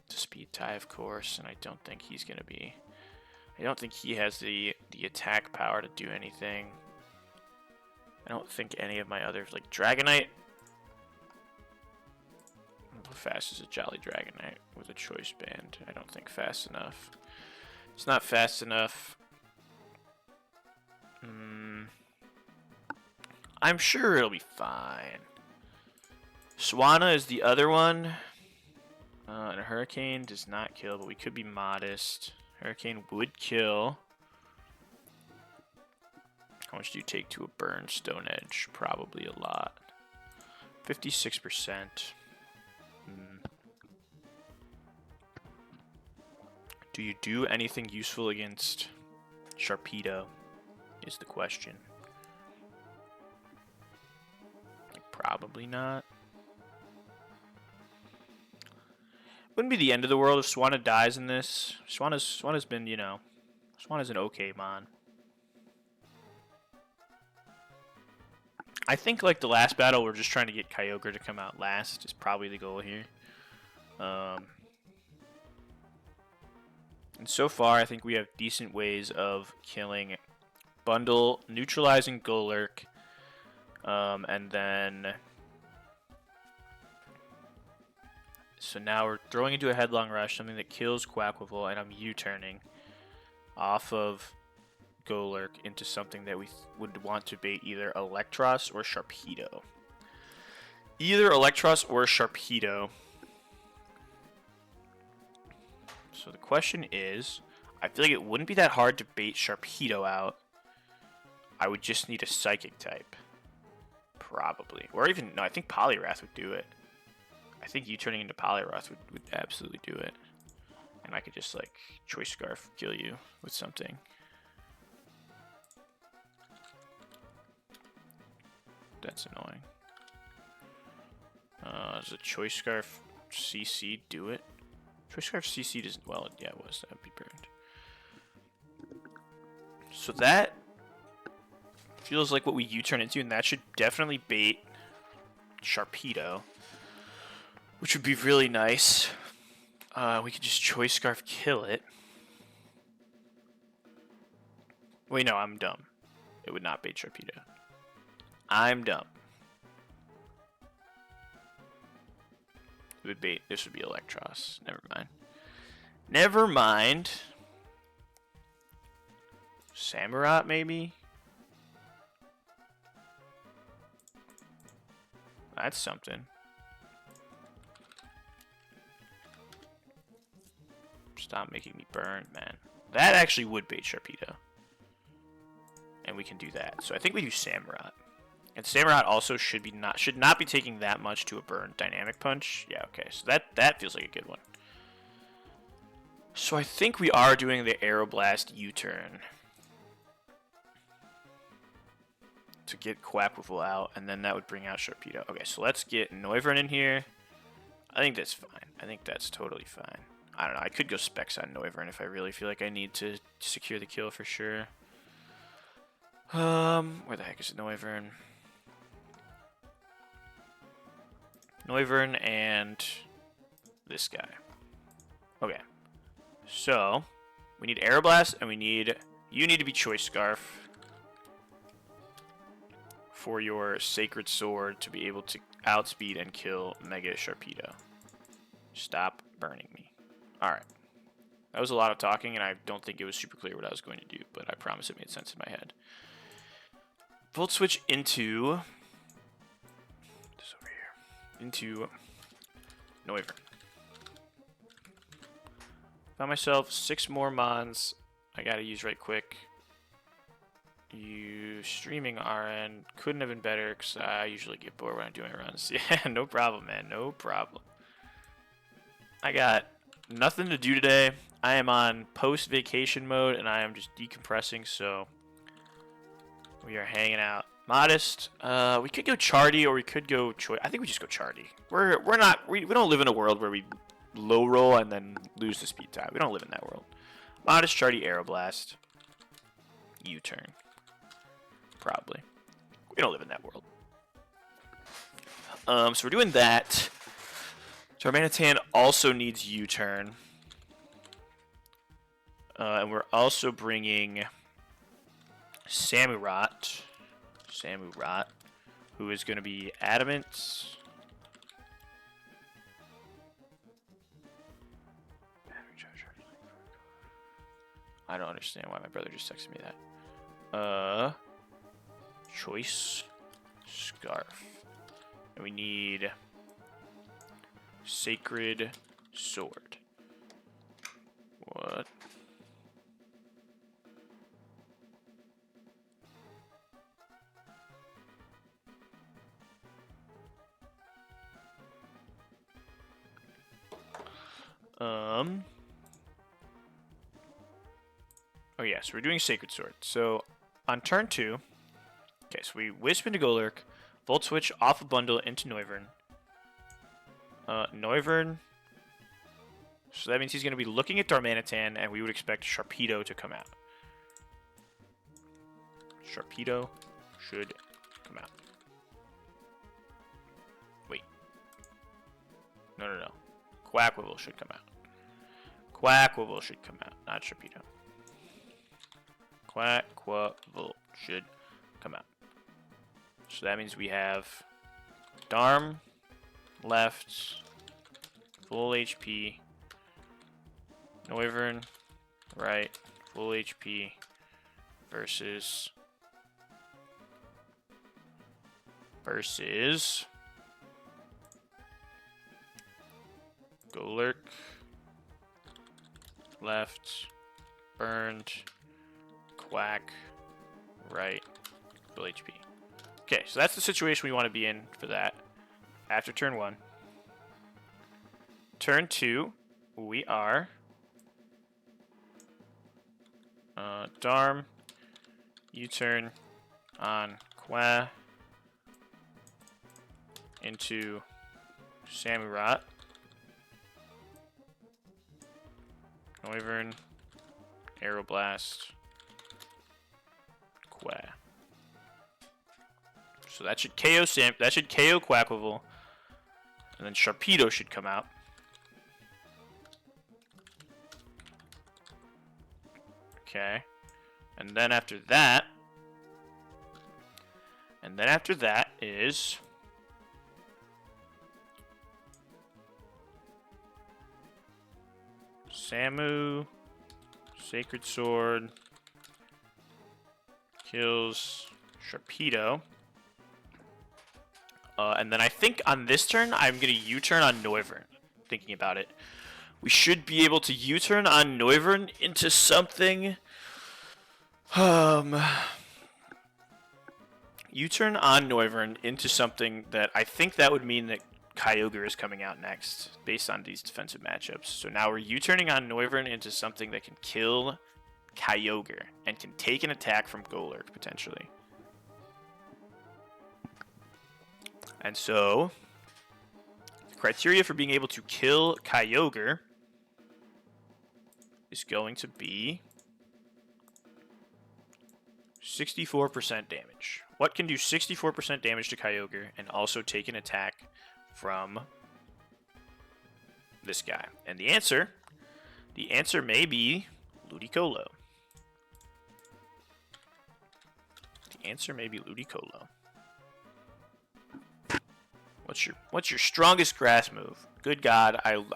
It's a speed tie, of course, and I don't think he's gonna be. I don't think he has the attack power to do anything. I don't think any of my others, like Dragonite. How fast is a Jolly Dragonite with a Choice Band? I don't think fast enough. It's not fast enough. I'm sure it'll be fine. Swanna is the other one. And a Hurricane does not kill, but we could be modest. Hurricane would kill. How much do you take to a burn Stone Edge? Probably a lot. 56%. Do you do anything useful against Sharpedo? Is the question. Probably not. Wouldn't be the end of the world if Swanna dies in this. Swanna's been, you know, Swanna's an okay mon. I think like the last battle, we're just trying to get Kyogre to come out last is probably the goal here. And so far, I think we have decent ways of killing Bundle, neutralizing Golurk, and then... So now we're throwing into a Headlong Rush, something that kills Quaquaval, and I'm U-turning off of Golurk into something that we would want to bait either Electros or Sharpedo. Either Electros or Sharpedo. So the question is, I feel like it wouldn't be that hard to bait Sharpedo out. I would just need a Psychic type. Probably. Or even, no, I think Poliwrath would do it. I think you turning into Poliwrath would absolutely do it. And I could just, like, Choice Scarf kill you with something. That's annoying. Does a Choice Scarf CC do it? Choice Scarf CC doesn't... Well, yeah, it was. That would be burned. So that feels like what we U-turn into, and that should definitely bait Sharpedo. Which would be really nice. We could just Choice Scarf kill it. Wait, no, I'm dumb. It would not bait Sharpedo. I'm dumb. It would bait. This would be Electros. Never mind. Never mind. Samurott, maybe? That's something. Stop making me burn, man. That actually would bait Sharpedo. And we can do that. So I think we do Samurott. And Samurott also should not be taking that much to a burn Dynamic Punch. Yeah, okay. So that feels like a good one. So I think we are doing the Aeroblast U-turn to get Quackwiffle out, and then that would bring out Sharpedo. Okay, so let's get Noivern in here. I think that's fine. I think that's totally fine. I don't know. I could go Specs on Noivern if I really feel like I need to secure the kill for sure. Where the heck is Noivern? Noivern and this guy. Okay. So, we need Aeroblast, and you need to be Choice Scarf for your Sacred Sword to be able to outspeed and kill Mega Sharpedo. Stop burning me. Alright. That was a lot of talking, and I don't think it was super clear what I was going to do, but I promise it made sense in my head. Volt switch into this over here. Into Noivern. Found myself 6 more mons I gotta use right quick. You streaming RN couldn't have been better because I usually get bored when I'm doing runs. Yeah, no problem, man. No problem. I got nothing to do today. I am on post-vacation mode and I am just decompressing, so we are hanging out. Modest. We could go Chardy or we could go Choice. I think we just go Chardy. We don't live in a world where we low roll and then lose the speed tie. We don't live in that world. Modest, Chardy, Aeroblast. U-turn. Probably. We don't live in that world. So we're doing that. Darmanitan also needs U-turn. And we're also bringing Samurott, who is going to be Adamant. I don't understand why my brother just texted me that. Choice Scarf. And we need Sacred Sword. What? Oh yeah, so we're doing Sacred Sword. So on turn 2, okay, so we Wisp into Golurk, Volt Switch off a bundle into Noivern. Noivern. So that means he's going to be looking at Darmanitan, and we would expect Sharpedo to come out. Sharpedo should come out. Wait. No. Quackwiffle should come out. Quackwiffle should come out, not Sharpedo. Quackwiffle should come out. So that means we have Darm left, full HP. Noivern right, full HP versus Golurk left, burned, Quack right, full HP. Okay, so that's the situation we want to be in for that after turn 1. Turn 2, we are Darm, U-turn on Qua into Samurott, Noivern, Aeroblast, Qua. So that should KO KO Quackwiffle, and then Sharpedo should come out. Okay. And then after that is Samu, Sacred Sword, kills Sharpedo. And then I think on this turn, I'm going to U-turn on Noivern. Thinking about it. We should be able to U-turn on Noivern into something... U-turn on Noivern into something that I think that would mean that Kyogre is coming out next, based on these defensive matchups. So now we're U-turning on Noivern into something that can kill Kyogre and can take an attack from Golurk, potentially. And so, the criteria for being able to kill Kyogre is going to be 64% damage. What can do 64% damage to Kyogre and also take an attack from this guy? And the answer may be Ludicolo. The answer may be Ludicolo. What's your strongest grass move? Good God, I'm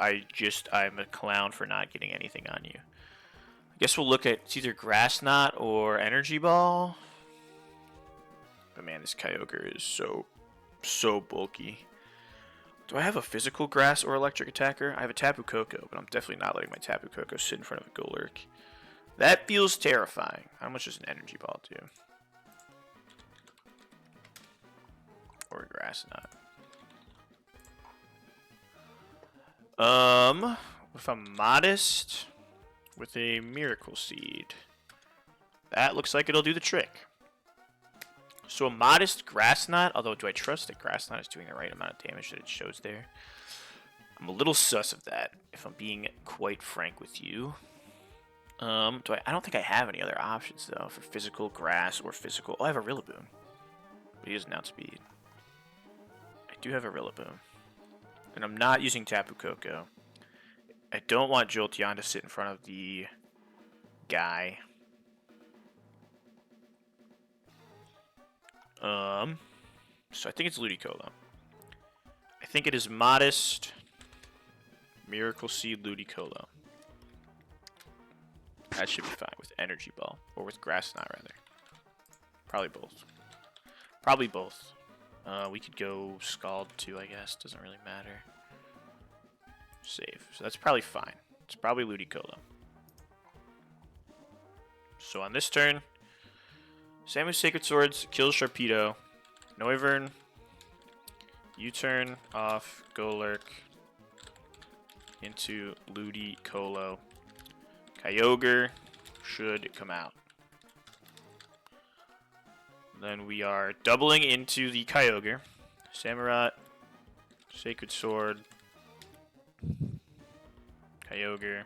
a clown for not getting anything on you. I guess we'll look at it's either Grass Knot or Energy Ball. But man, this Kyogre is so bulky. Do I have a physical grass or electric attacker? I have a Tapu Koko, but I'm definitely not letting my Tapu Koko sit in front of a Golurk. That feels terrifying. How much does an Energy Ball do? Or a Grass Knot? If I'm modest with a Miracle Seed, that looks like it'll do the trick. So a modest Grass Knot, although do I trust that Grass Knot is doing the right amount of damage that it shows there? I'm a little sus of that, if I'm being quite frank with you. I don't think I have any other options, though, for physical grass or physical... Oh, I have a Rillaboom. But he doesn't outspeed. I do have a Rillaboom. And I'm not using Tapu Koko. I don't want Jolteon to sit in front of the guy. So I think it's Ludicolo. I think it is modest Miracle Seed Ludicolo. That should be fine with Energy Ball. Or with Grass Knot, rather. Probably both. Probably both. We could go Scald too, I guess. Doesn't really matter. Save. So that's probably fine. It's probably Ludicolo. So on this turn, Samu's Sacred Swords kills Sharpedo. Noivern, U-turn off Golurk into Ludicolo. Kyogre should come out. Then we are doubling into the Kyogre. Samurott, Sacred Sword, Kyogre.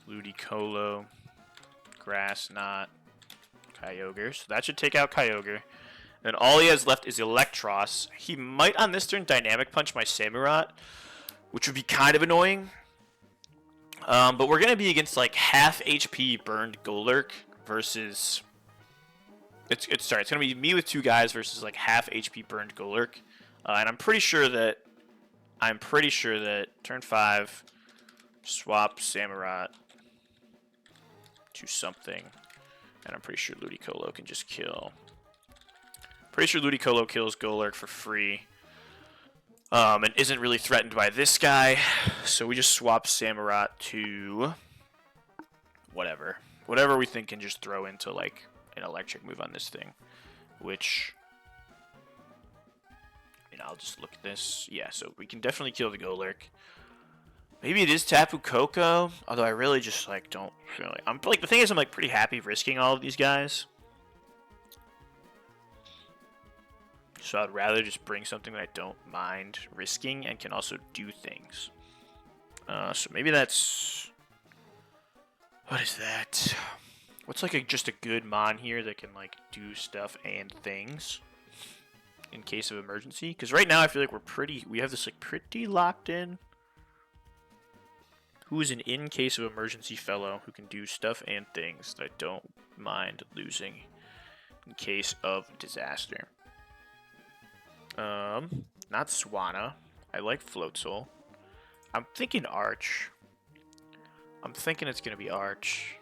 Ludicolo, Grass Knot, Kyogre. So that should take out Kyogre. Then all he has left is Electros. He might on this turn Dynamic Punch my Samurott, which would be kind of annoying. But we're going to be against like half HP burned Golurk versus... It's going to be me with two guys versus like half HP burned Golurk. And I'm pretty sure that turn 5, swap Samurott to something. And I'm pretty sure Ludicolo can just kill. Pretty sure Ludicolo kills Golurk for free. And isn't really threatened by this guy. So we just swap Samurott to whatever. Whatever we think can just throw into like an electric move on this thing. Which, I'll just look at this. Yeah, so we can definitely kill the Golurk. Maybe it is Tapu Koko, although I really just like don't really. I'm like the thing is I'm like pretty happy risking all of these guys. So I'd rather just bring something that I don't mind risking and can also do things. So maybe that's... What is that? What's like just a good mon here that can like do stuff and things in case of emergency? Because right now I feel like we have this like pretty locked in. Who is an in case of emergency fellow who can do stuff and things that I don't mind losing in case of disaster. Not Swanna. I like Float Soul. I'm thinking Arch. I'm thinking it's gonna be Arch.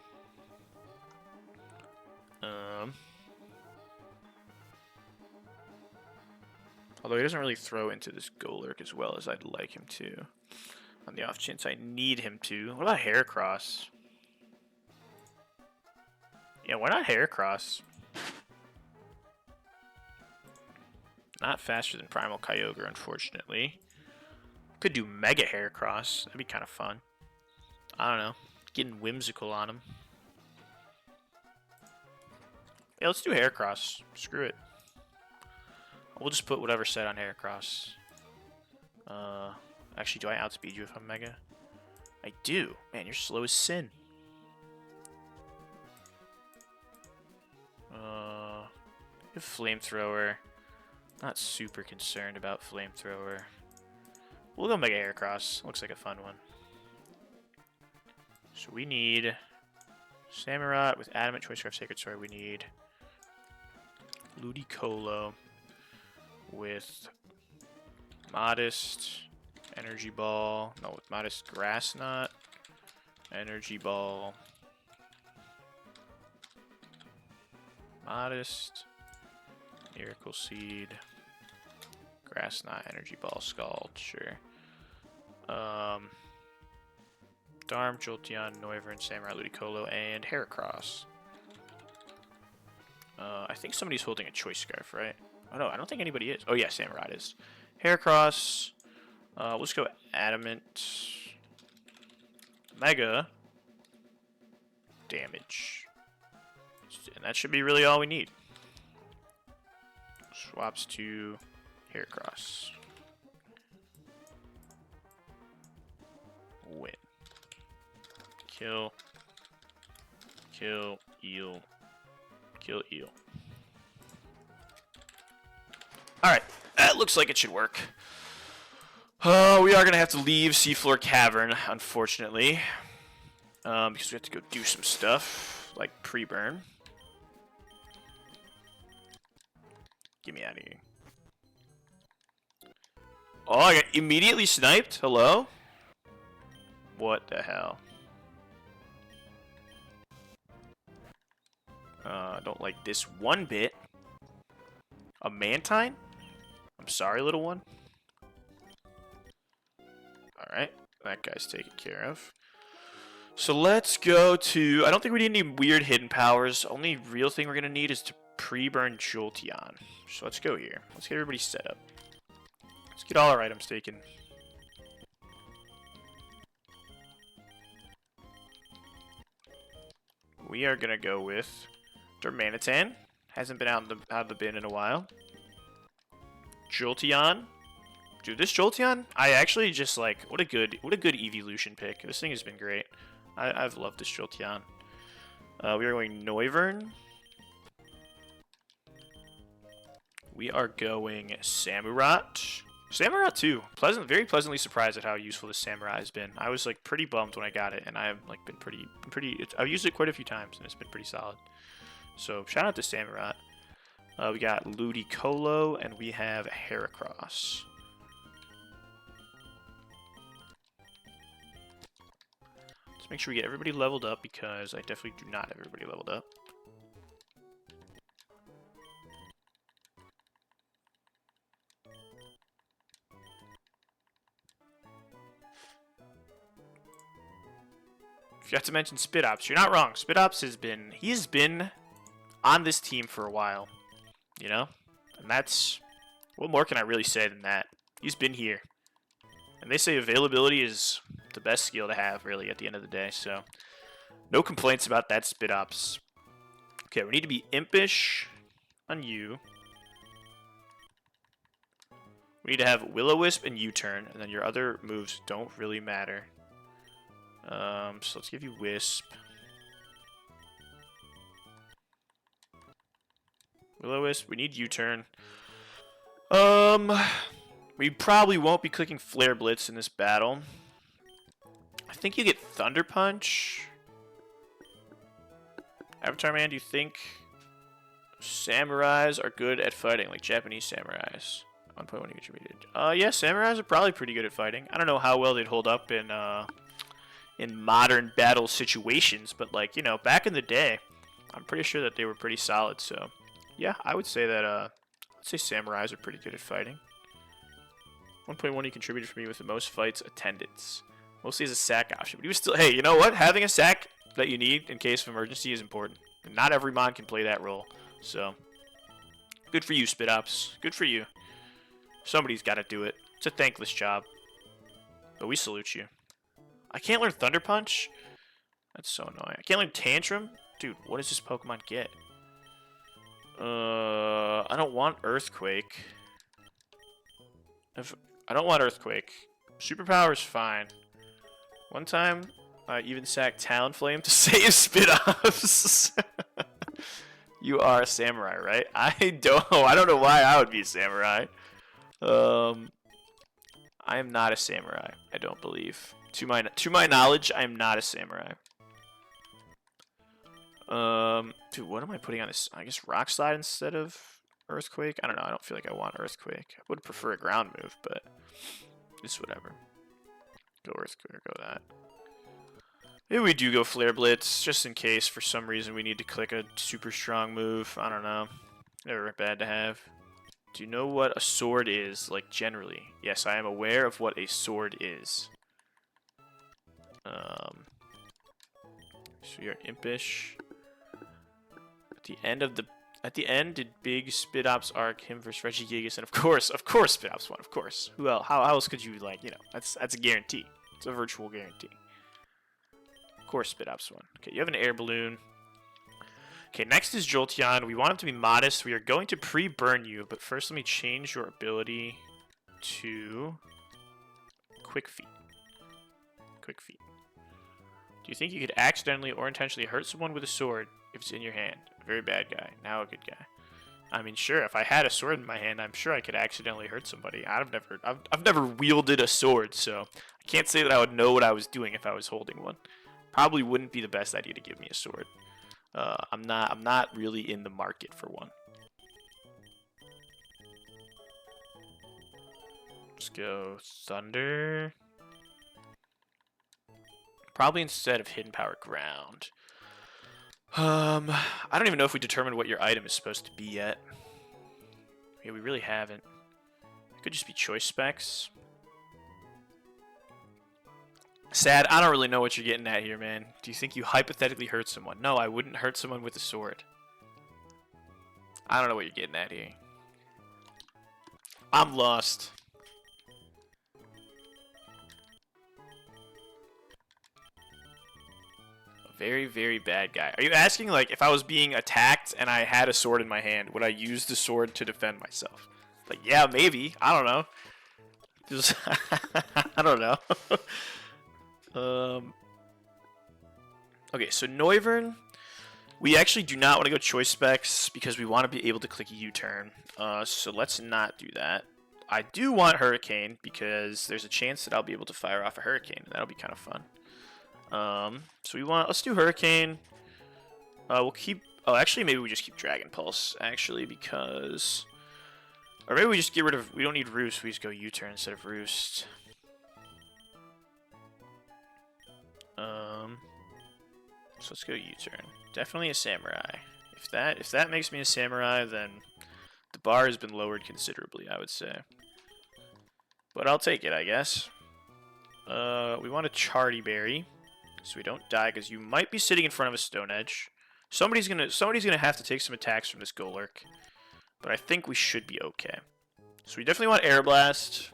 Although he doesn't really throw into this Golurk as well as I'd like him to. On the off chance I need him to. What about Heracross? Yeah, why not Heracross? Not faster than Primal Kyogre, unfortunately. Could do Mega Heracross. That'd be kind of fun. I don't know. Getting whimsical on him. Yeah, let's do Heracross. Screw it. We'll just put whatever set on Heracross. Actually, do I outspeed you if I'm Mega? I do. Man, you're slow as sin. Flamethrower. Not super concerned about Flamethrower. We'll go Mega Heracross. Looks like a fun one. So we need Samurott with Adamant, Choice Scarf, Sacred Sword. We need Ludicolo with Modest, Energy Ball. No, with Modest Grass Knot, Energy Ball, Modest, Miracle Seed, Grass Knot, Energy Ball, Scald, sure. Darm, Jolteon, Noivern, Samurai, Ludicolo, and Heracross. I think somebody's holding a Choice Scarf, right? Oh no, I don't think anybody is. Oh yeah, Samurai is. Heracross. Let's go Adamant. Mega. Damage. And that should be really all we need. Swaps to Heracross. Win. Kill. Kill. Eel. Kill Eel. Alright, that looks like it should work. We are going to have to leave Seafloor Cavern, unfortunately. Because we have to go do some stuff, like pre-burn. Get me out of here. Oh, I got immediately sniped? Hello? What the hell? I don't like this one bit. A Mantine? I'm sorry, little one. Alright, that guy's taken care of. So let's go to... I don't think we need any weird hidden powers. Only real thing we're going to need is to pre-burn Jolteon. So let's go here. Let's get everybody set up. Let's get all our items taken. We are going to go with Darmanitan. Hasn't been out of the bin in a while. Jolteon. Dude, this Jolteon, I actually just like, what a good evolution pick. This thing has been great. I've loved this Jolteon. We are going Noivern. We are going Samurott. Samurott too. Very pleasantly surprised at how useful this Samurai has been. I was like pretty bummed when I got it, and I've like been pretty. I've used it quite a few times, and it's been pretty solid. So shout out to Samurott. We got Ludicolo, and we have Heracross. Let's make sure we get everybody leveled up, because I definitely do not have everybody leveled up. Forgot to mention Spit Ops. You're not wrong. Spit Ops he's been on this team for a while, you know? And that's, what more can I really say than that? He's been here. And they say availability is the best skill to have, really, at the end of the day, so no complaints about that, Spit Ops. Okay, we need to be impish on you. We need to have Will-O-Wisp and U-Turn, and then your other moves don't really matter. So let's give you Wisp. Will-O-Wisp, we need U-Turn. We probably won't be clicking Flare Blitz in this battle. I think you get Thunder Punch. Avatar Man, do you think samurais are good at fighting, like Japanese samurais? 1.1 contributed. Yeah, samurais are probably pretty good at fighting. I don't know how well they'd hold up in modern battle situations, but like, you know, back in the day, I'm pretty sure that they were pretty solid. So, yeah, I would say that I'd say samurais are pretty good at fighting. 1.1 he contributed for me with the most fights attendance. Mostly as a sack option, but he was still. Hey, you know what? Having a sack that you need in case of emergency is important. And not every mon can play that role. So, good for you, Spit Ops. Good for you. Somebody's got to do it. It's a thankless job. But we salute you. I can't learn Thunder Punch? That's so annoying. I can't learn Tantrum? Dude, what does this Pokemon get? I don't want Earthquake. I don't want Earthquake. Superpower is fine. One time, I even sacked Talonflame to save Spit-Offs. You are a samurai, right? I don't know why I would be a samurai. I am not a samurai, I don't believe. To my knowledge, I am not a samurai. Dude, what am I putting on this? I guess Rock Slide instead of Earthquake? I don't know, I don't feel like I want Earthquake. I would prefer a ground move, but it's whatever. Go Earthquake or go that. Maybe we do go Flare Blitz, just in case for some reason we need to click a super strong move. I don't know. Never bad to have. Do you know what a sword is, like, generally? Yes, I am aware of what a sword is. So you're impish. At the end, did Big Spit Ops arc him versus Regigigas? And of course Spit Ops won, of course. Who else? How else could you, like, you know, that's a guarantee. It's a virtual guarantee. Of course Spit Ops won. Okay, you have an air balloon. Okay, next is Jolteon. We want him to be modest. We are going to pre-burn you, but first let me change your ability to Quick Feet. Quick Feet. Do you think you could accidentally or intentionally hurt someone with a sword if it's in your hand? A very bad guy. Now a good guy. I mean, sure, if I had a sword in my hand, I'm sure I could accidentally hurt somebody. I've never wielded a sword, so I can't say that I would know what I was doing if I was holding one. Probably wouldn't be the best idea to give me a sword. I'm not really in the market for one. Let's go Thunder. Probably instead of Hidden Power Ground. I don't even know if we determined what your item is supposed to be yet. Yeah, we really haven't. It could just be choice specs. Sad, I don't really know what you're getting at here, man. Do you think you hypothetically hurt someone? No, I wouldn't hurt someone with a sword. I don't know what you're getting at here. I'm lost. A very, very bad guy. Are you asking, like, if I was being attacked and I had a sword in my hand, would I use the sword to defend myself? Like, yeah, maybe. I don't know. Just I don't know. Okay, so Noivern, we actually do not want to go choice specs because we want to be able to click a U-turn. So let's not do that. I do want Hurricane because there's a chance that I'll be able to fire off a Hurricane, and that'll be kind of fun. So let's do Hurricane. We'll keep, actually maybe we just keep Dragon Pulse, actually, because, or maybe we just get rid of, we don't need Roost, we just go U-turn instead of Roost. So let's go U-turn. Definitely a samurai. If that makes me a samurai, then the bar has been lowered considerably, I would say. But I'll take it, I guess. We want a Charty Berry, so we don't die, because you might be sitting in front of a Stone Edge. Somebody's gonna have to take some attacks from this Golurk, but I think we should be okay. So we definitely want Air Blast.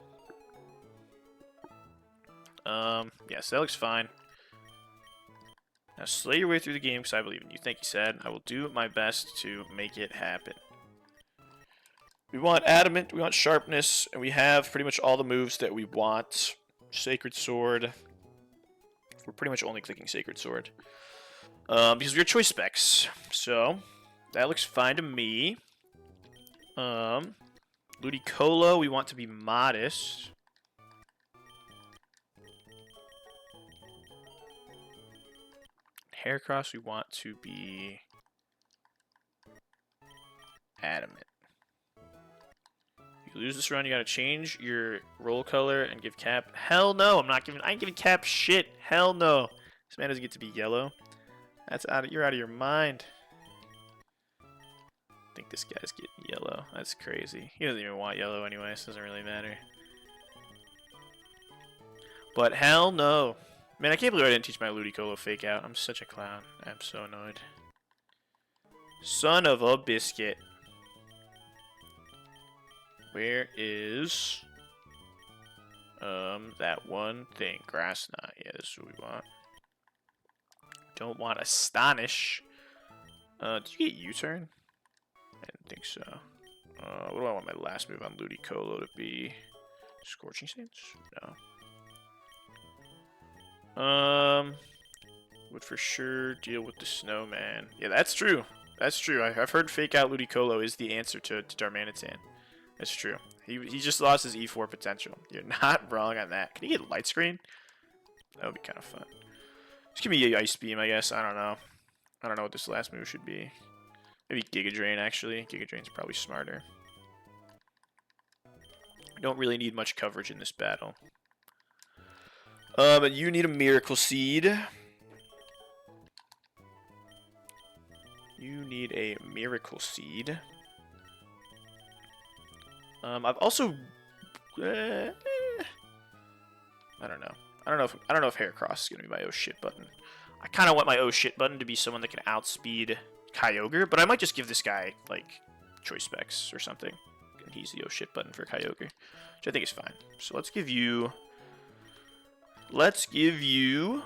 Yes, that looks fine. Now slay your way through the game because I believe in you. Thank you, Sad. I will do my best to make it happen. We want Adamant, we want Sharpness, and we have pretty much all the moves that we want. Sacred Sword. We're pretty much only clicking Sacred Sword. Because we are choice specs. So, that looks fine to me. Ludicolo, we want to be modest. Heracross, we want to be adamant. You lose this run, you gotta change your roll color and give Cap. Hell no, I ain't giving Cap shit. Hell no. This man doesn't get to be yellow. You're out of your mind. I think this guy's getting yellow. That's crazy. He doesn't even want yellow anyway, so it doesn't really matter. But hell no. Man, I can't believe I didn't teach my Ludicolo fake out. I'm such a clown. I'm so annoyed. Son of a biscuit. Where is that one thing? Grass knot. Yeah, this is what we want. Don't want Astonish. Did you get U-turn? I didn't think so. What do I want my last move on Ludicolo to be? Scorching Sands? No. Would for sure deal with the snowman. Yeah, that's true. That's true. I've heard fake out Ludicolo is the answer to Darmanitan. That's true. He just lost his E4 potential. You're not wrong on that. Can he get light screen? That would be kind of fun. Just give me a Ice Beam, I guess. I don't know. I don't know what this last move should be. Maybe Giga Drain, actually. Giga Drain's probably smarter. I don't really need much coverage in this battle. But you need a Miracle Seed. You need a Miracle Seed. I've also, I don't know. I don't know if Heracross is gonna be my oh shit button. I kind of want my oh shit button to be someone that can outspeed Kyogre, but I might just give this guy like choice specs or something, and he's the oh shit button for Kyogre, which I think is fine. So let's give you the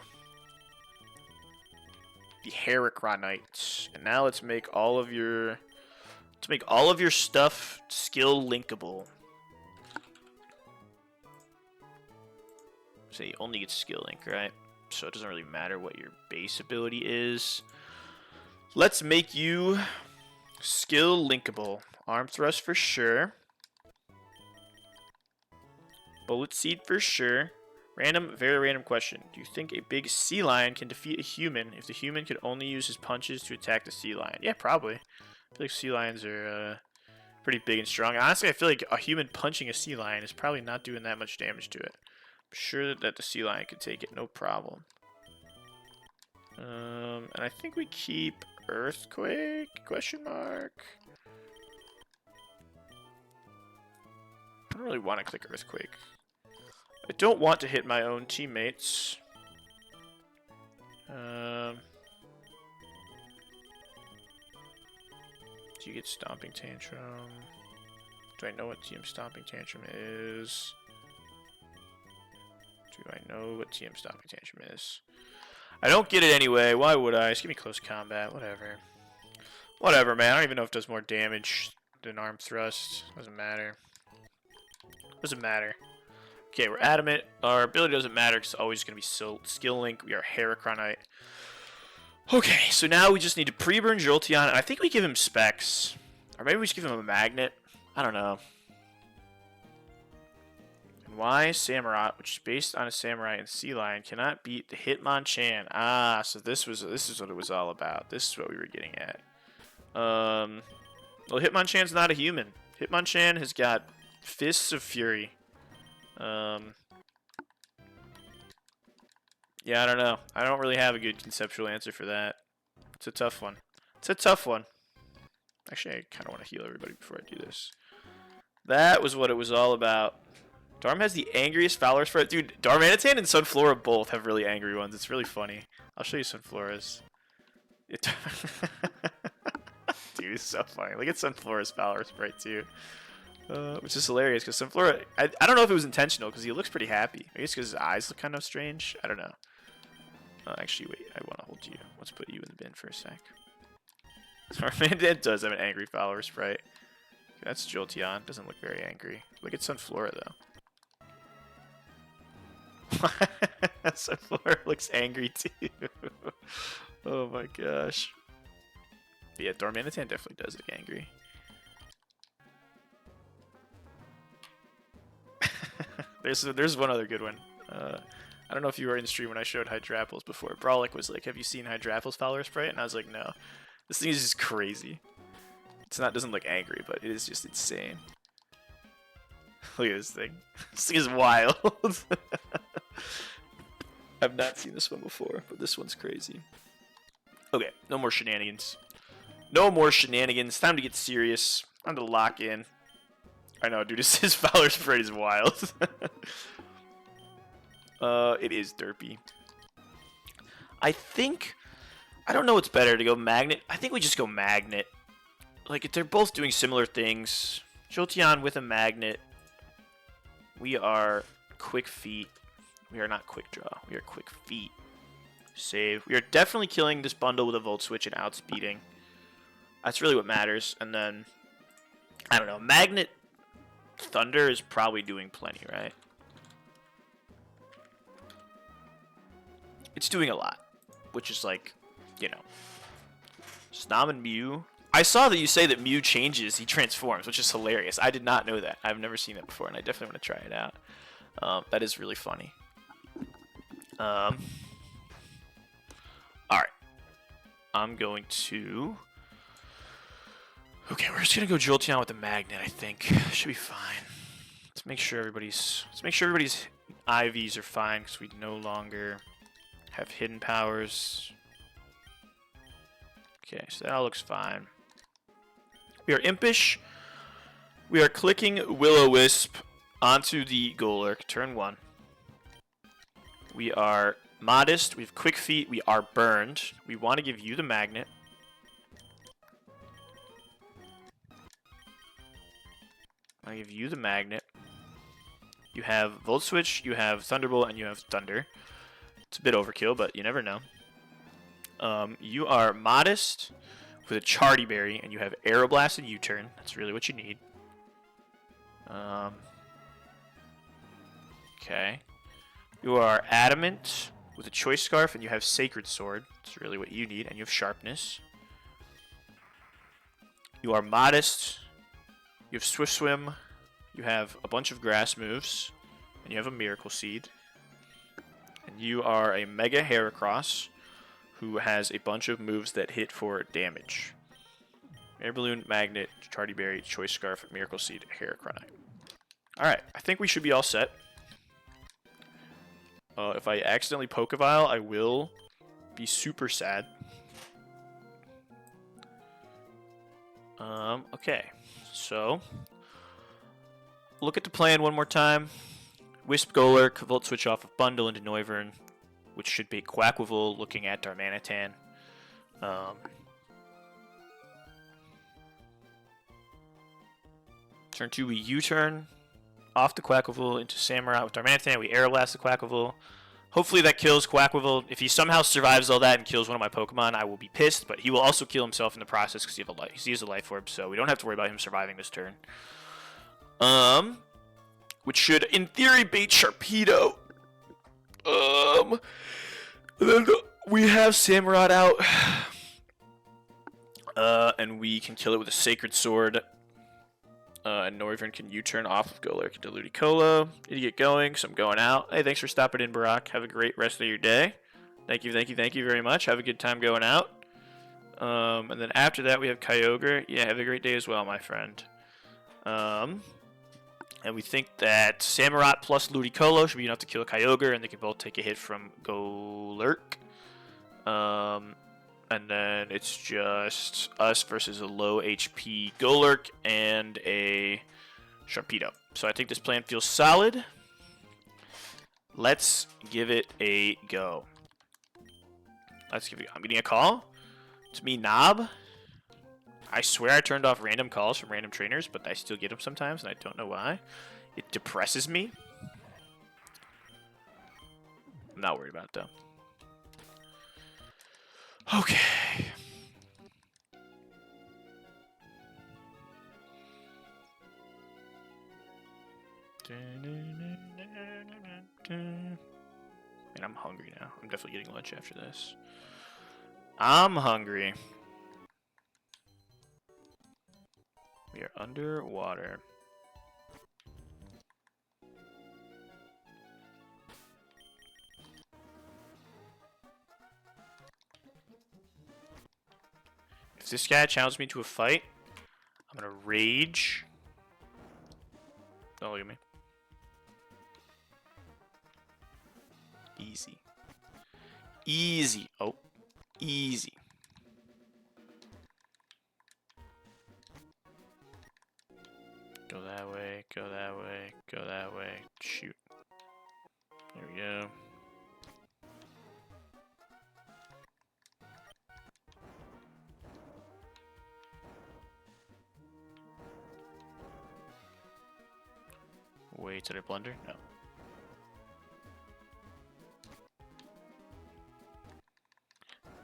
Heracronite, and now let's make all of your stuff skill linkable. So you only get skill link, right? So it doesn't really matter what your base ability is. Let's make you skill linkable. Arm thrust for sure. Bullet seed for sure. Random, very random question. Do you think a big sea lion can defeat a human if the human could only use his punches to attack the sea lion? Yeah, probably. I feel like sea lions are pretty big and strong. Honestly, I feel like a human punching a sea lion is probably not doing that much damage to it. I'm sure that the sea lion could take it, no problem. And I think we keep Earthquake? Question mark. I don't really want to click Earthquake. I don't want to hit my own teammates. Do you get Stomping Tantrum? Do I know what TM Stomping Tantrum is? Do I know what TM Stomping Tantrum is? I don't get it anyway. Why would I? Just give me close combat. Whatever. Whatever, man. I don't even know if it does more damage than arm thrust. Doesn't matter. Doesn't matter. Okay, we're adamant. Our ability doesn't matter because it's always going to be skill link. We are Heracronite. Okay, so now we just need to pre-burn Jolteon, and I think we give him specs. Or maybe we just give him a magnet. I don't know. And why Samurott, which is based on a samurai and sea lion, cannot beat the Hitmonchan? Ah, so this is what it was all about. This is what we were getting at. Well, Hitmonchan's not a human. Hitmonchan has got Fists of Fury. Yeah, I don't know. I don't really have a good conceptual answer for that. It's a tough one. It's a tough one. Actually, I kind of want to heal everybody before I do this. That was what it was all about. Darm has the angriest Fowler spread. Dude, Darmanitan and Sunflora both have really angry ones. It's really funny. I'll show you Sunflora's. Dude, it's so funny. Look at Sunflora's Fowler sprite too. Which is hilarious because Sunflora, I don't know if it was intentional because he looks pretty happy. Maybe it's because his eyes look kind of strange. I don't know. Actually, wait. I want to hold you. Let's put you in the bin for a sec. Darmanitan does have an angry Fowler sprite. That's Jolteon. Doesn't look very angry. Look at Sunflora though. Sunflora looks angry too. Oh my gosh. But yeah, Darmanitan definitely does look angry. There's one other good one. I don't know if you were in the stream when I showed Hydrapples before. Brawlic was like, have you seen Hydrapples Fowler Sprite? And I was like, no. This thing is just crazy. Doesn't look angry, but it is just insane. Look at this thing. This thing is wild. I've not seen this one before, but this one's crazy. Okay, no more shenanigans. No more shenanigans. Time to get serious. Time to lock in. I know, dude, this Fowler Sprite is wild. It is derpy. I don't know what's better, to go Magnet. I think we just go Magnet. Like, they're both doing similar things. Jolteon with a Magnet. We are Quick Feet. We are not Quick Draw. We are Quick Feet. Save. We are definitely killing this bundle with a Volt Switch and outspeeding. That's really what matters. And then, I don't know. Magnet Thunder is probably doing plenty, right? It's doing a lot. Which is like, you know. Snom and Mew. I saw that you say that Mew changes, he transforms, which is hilarious. I did not know that. I've never seen that before, and I definitely want to try it out. That is really funny. Alright. I'm going to... Okay, we're just going to go Jolteon with the Magnet, I think. Should be fine. Let's make sure everybody's IVs are fine, because we no longer have hidden powers. Okay, so that all looks fine. We are Impish. We are clicking Will-O-Wisp onto the Golurk, turn 1. We are Modest. We have Quick Feet. We are Burned. We want to give you the Magnet. I give you the Magnet. You have Volt Switch, you have Thunderbolt, and you have Thunder. It's a bit overkill, but you never know. You are Modest with a Charty Berry, and you have Aeroblast and U-Turn. That's really what you need. Okay. You are Adamant with a Choice Scarf, and you have Sacred Sword. That's really what you need, and you have Sharpness. You are Modest. You have Swift Swim. You have a bunch of grass moves, and you have a Miracle Seed. And you are a Mega Heracross, who has a bunch of moves that hit for damage. Air Balloon, Magnet, Charty Berry, Choice Scarf, Miracle Seed, Heracross. Alright, I think we should be all set. If I accidentally Pokevile, I will be super sad. Okay. So, look at the plan one more time. Wisp Golurk, Volt Switch off of Bundle into Noivern, which should be Quaquaval looking at Darmanitan. Turn 2, we U-turn off the Quaquaval into Samurott with Darmanitan. We Aeroblast the Quaquaval. Hopefully that kills Quaquaval. If he somehow survives all that and kills one of my Pokemon, I will be pissed, but he will also kill himself in the process because he has a Life Orb, so we don't have to worry about him surviving this turn. Which should, in theory, bait Sharpedo. Then we have Samurott out. And we can kill it with a Sacred Sword. And Noivern can U-turn off of Golurk into Ludicolo. Need to get going, so I'm going out. Hey, thanks for stopping in, Barack. Have a great rest of your day. Thank you very much. Have a good time going out. And then after that, we have Kyogre. Yeah, have a great day as well, my friend. And we think that Samurott plus Ludicolo should be enough to kill Kyogre, and they can both take a hit from Golurk. And then it's just us versus a low HP Golurk and a Sharpedo. So I think this plan feels solid. Let's give it a go. I'm getting a call. It's me, Knob. I swear I turned off random calls from random trainers, but I still get them sometimes, and I don't know why. It depresses me. I'm not worried about it, though. Okay. And I'm hungry now. I'm definitely getting lunch after this. I'm hungry. We are underwater. If this guy challenges me to a fight, I'm gonna rage. Don't look at me. Easy. Easy. Oh, easy. Go that way, go that way, go that way. Shoot. There we go. Wait, did I blunder? No.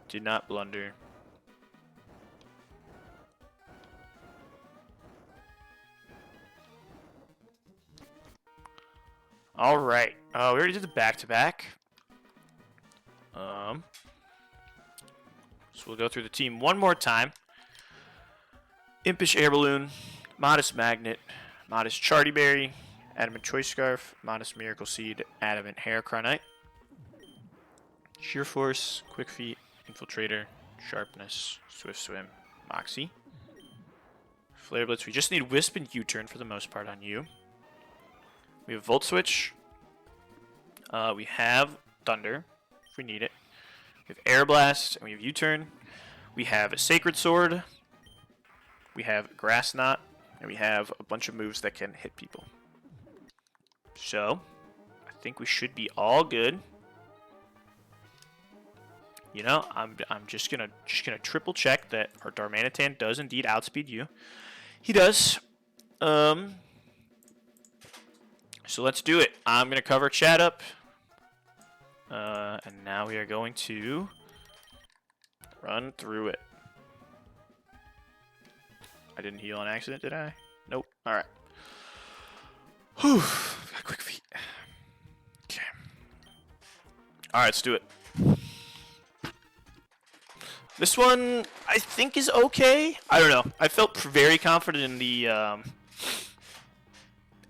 Did not blunder. All right. We already did the back-to-back. So we'll go through the team one more time. Impish Air Balloon, Modest Magnet, Modest Chartyberry, Adamant Choice Scarf, Modest Miracle Seed, Adamant Hair Cronite, Sheer Force, Quick Feet, Infiltrator, Sharpness, Swift Swim, Moxie. Flare Blitz, we just need Wisp and U-Turn for the most part on you. We have Volt Switch. We have Thunder, if we need it. We have Air Blast, and we have U-Turn. We have a Sacred Sword. We have Grass Knot, and we have a bunch of moves that can hit people. So, I think we should be all good. You know, I'm just gonna triple check that our Darmanitan does indeed outspeed you. He does. So let's do it. I'm gonna cover chat up. And now we are going to run through it. I didn't heal on accident, did I? Nope. Alright. Whew. Got quick feet. Okay. Alright, let's do it. This one, I think, is okay. I don't know. I felt very confident in the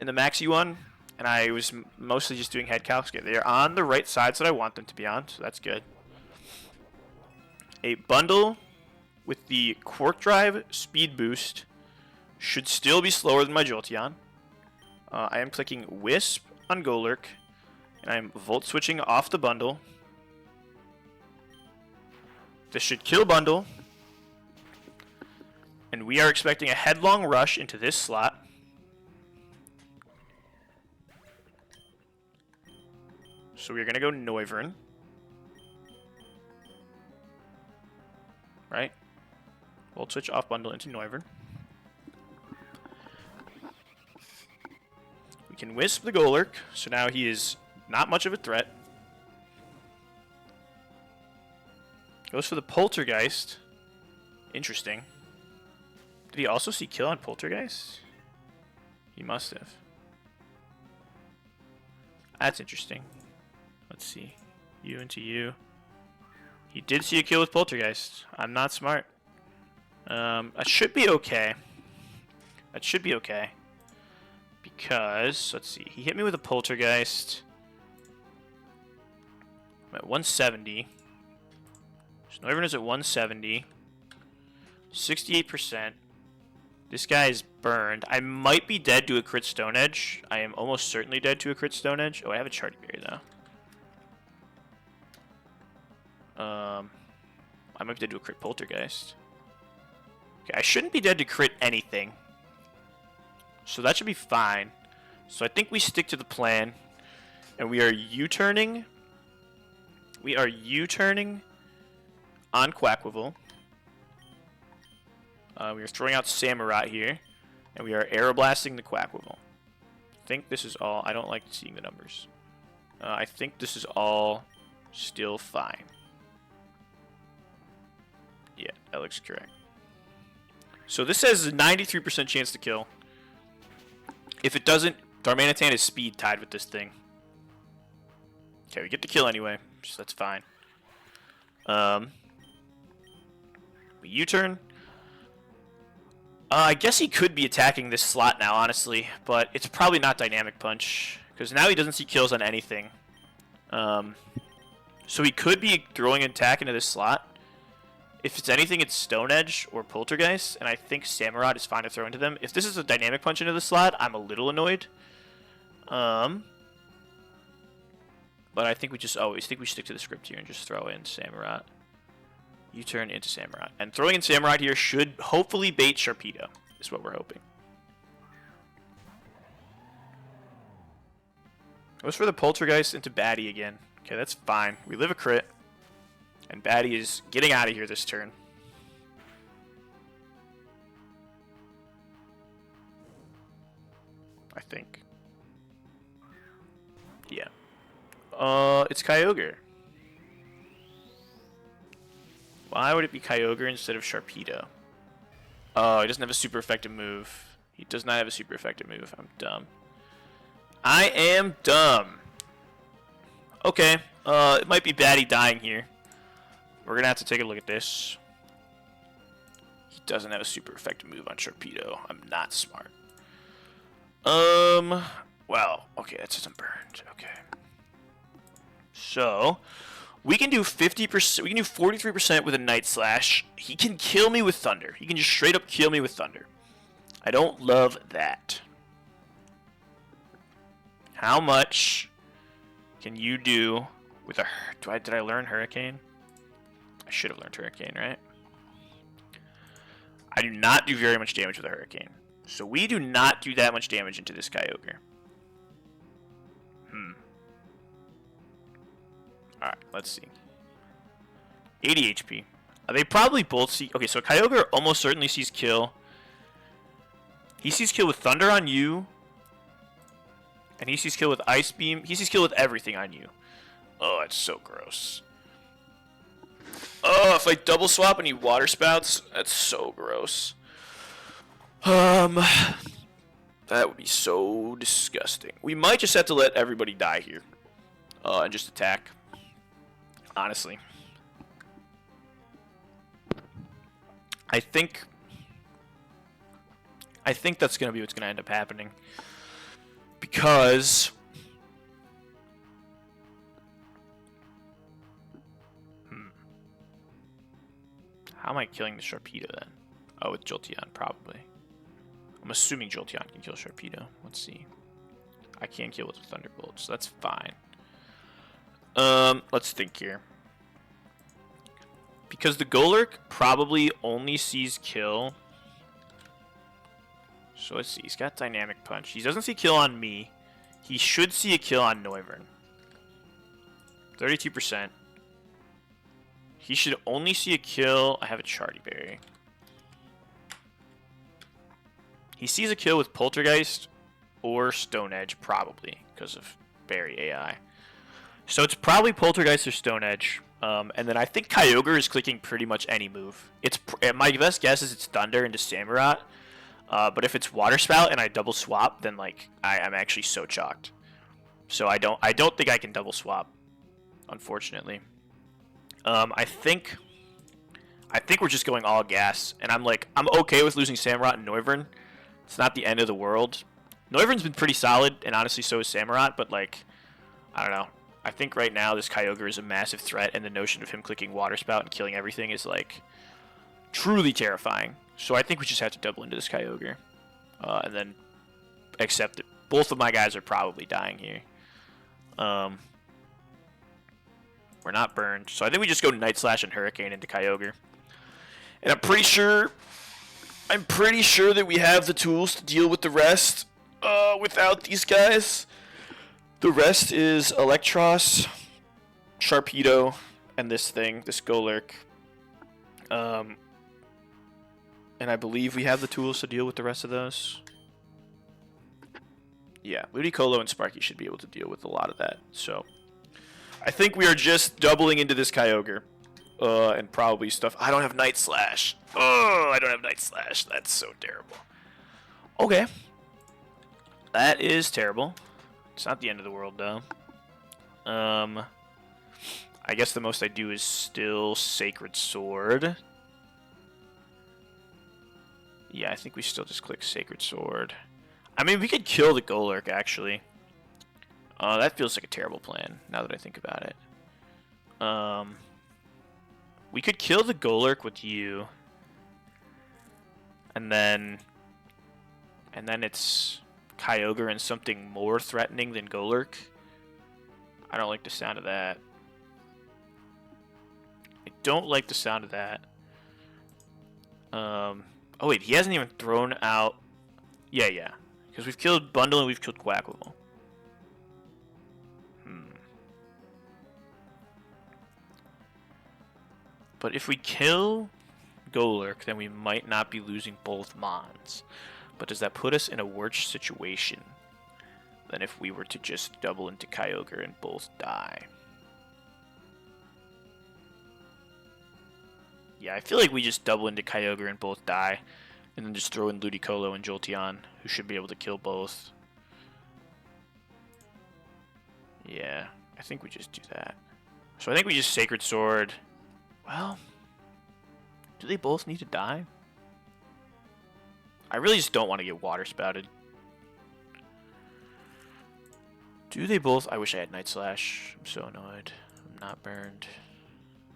Maxi one, and I was mostly just doing head calcs. They're on the right sides that I want them to be on, so that's good. A bundle with the Quark Drive Speed Boost should still be slower than my Jolteon. I am clicking Wisp on Golurk, and I am Volt Switching off the bundle. This should kill bundle, and we are expecting a headlong rush into this slot. So we're gonna go Noivern, right? Volt Switch off bundle into Noivern. We can Wisp the Golurk, so now he is not much of a threat. Goes for the Poltergeist. Interesting. Did he also see kill on Poltergeist? He must have. That's interesting. Let's see. You into you. He did see a kill with Poltergeist. I'm not smart. That should be okay. That should be okay. Because, let's see. He hit me with a Poltergeist. I'm at 170. So Noivern is at 170. 68%. This guy is burned. I might be dead to a crit Stone Edge. I am almost certainly dead to a crit Stone Edge. Oh, I have a Chartyberry though. I might be dead to a crit Poltergeist. Okay, I shouldn't be dead to crit anything. So that should be fine. So I think we stick to the plan. And we are U-turning. We are U-turning on Quackwivel. We are throwing out Samurott here. And we are Aeroblasting the Quackwivel. I think this is all. I don't like seeing the numbers. I think this is all still fine. Yeah, that looks correct. So this says a 93% chance to kill. If it doesn't, Darmanitan is speed tied with this thing. Okay, we get to kill anyway, so that's fine. We U-turn. I guess he could be attacking this slot now, honestly, but it's probably not Dynamic Punch, because now he doesn't see kills on anything. So he could be throwing an attack into this slot. If it's anything, it's Stone Edge or Poltergeist, and I think Samurott is fine to throw into them. If this is a dynamic punch into the slot, I'm a little annoyed. But I think we just always think we stick to the script here and just throw in Samurott. U-turn into Samurott. And throwing in Samurott here should hopefully bait Sharpedo, is what we're hoping. Goes for the Poltergeist into Batty again. Okay, that's fine. We live a crit. And Batty is getting out of here this turn. I think. Yeah. It's Kyogre. Why would it be Kyogre instead of Sharpedo? Oh, he doesn't have a super effective move. He does not have a super effective move. I'm dumb. I am dumb. Okay. It might be Batty dying here. We're going to have to take a look at this. He doesn't have a super effective move on Sharpedo. I'm not smart. Well, okay, that's just burned. Okay. So, we can do 50%, we can do 43% with a Night Slash. He can kill me with Thunder. He can just straight up kill me with Thunder. I don't love that. How much can you do with a... Did I learn Hurricane? I should have learned Hurricane, right? I do not do very much damage with a Hurricane. So we do not do that much damage into this Kyogre. Alright, let's see. 80 HP. They probably both see... Okay, so Kyogre almost certainly sees kill. He sees kill with Thunder on you. And he sees kill with Ice Beam. He sees kill with everything on you. Oh, it's so gross. Oh, if I double swap and he Water Spouts, that's so gross. That would be so disgusting. We might just have to let everybody die here. And just attack. Honestly. I think that's going to be what's going to end up happening. Because... How am I killing the Sharpedo then? Oh, with Jolteon, probably. I'm assuming Jolteon can kill Sharpedo. Let's see. I can kill with Thunderbolt, so that's fine. Let's think here. Because the Golurk probably only sees kill. So let's see. He's got Dynamic Punch. He doesn't see kill on me. He should see a kill on Noivern. 32%. He should only see a kill. I have a Charty Berry. He sees a kill with Poltergeist or Stone Edge, probably, because of Berry AI. So it's probably Poltergeist or Stone Edge. And then I think Kyogre is clicking pretty much any move. My best guess is it's Thunder into Samurott. But if it's Water Spout and I double swap, then like I'm actually so chalked. So I don't think I can double swap, unfortunately. I think we're just going all gas, and I'm okay with losing Samurott and Noivern. It's not the end of the world. Noivern's been pretty solid, and honestly so is Samurott, but like, I don't know. I think right now this Kyogre is a massive threat, and the notion of him clicking Water Spout and killing everything is like truly terrifying. So I think we just have to double into this Kyogre, and then accept that both of my guys are probably dying here. We're not burned, so I think we just go Night Slash and Hurricane into Kyogre. And I'm pretty sure that we have the tools to deal with the rest without these guys. The rest is Electros, Sharpedo, and this Golurk. And I believe we have the tools to deal with the rest of those. Yeah, Ludicolo and Sparky should be able to deal with a lot of that, so... I think we are just doubling into this Kyogre. And probably stuff. I don't have Night Slash. Oh, I don't have Night Slash. That's so terrible. Okay. That is terrible. It's not the end of the world, though. I guess the most I do is still Sacred Sword. Yeah, I think we still just click Sacred Sword. I mean, we could kill the Golurk, actually. That feels like a terrible plan, now that I think about it. We could kill the Golurk with you. And then it's Kyogre and something more threatening than Golurk. I don't like the sound of that. I don't like the sound of that. Oh wait, he hasn't even thrown out... Yeah. Because we've killed Bundle and we've killed Quackable. But if we kill Golurk, then we might not be losing both Mons. But does that put us in a worse situation than if we were to just double into Kyogre and both die? Yeah, I feel like we just double into Kyogre and both die, and then just throw in Ludicolo and Jolteon, who should be able to kill both. Yeah, I think we just do that. So I think we just Sacred Sword. Well, do they both need to die? I really just don't want to get Water Spouted. Do they both? I wish I had Night Slash. I'm so annoyed. I'm not burned.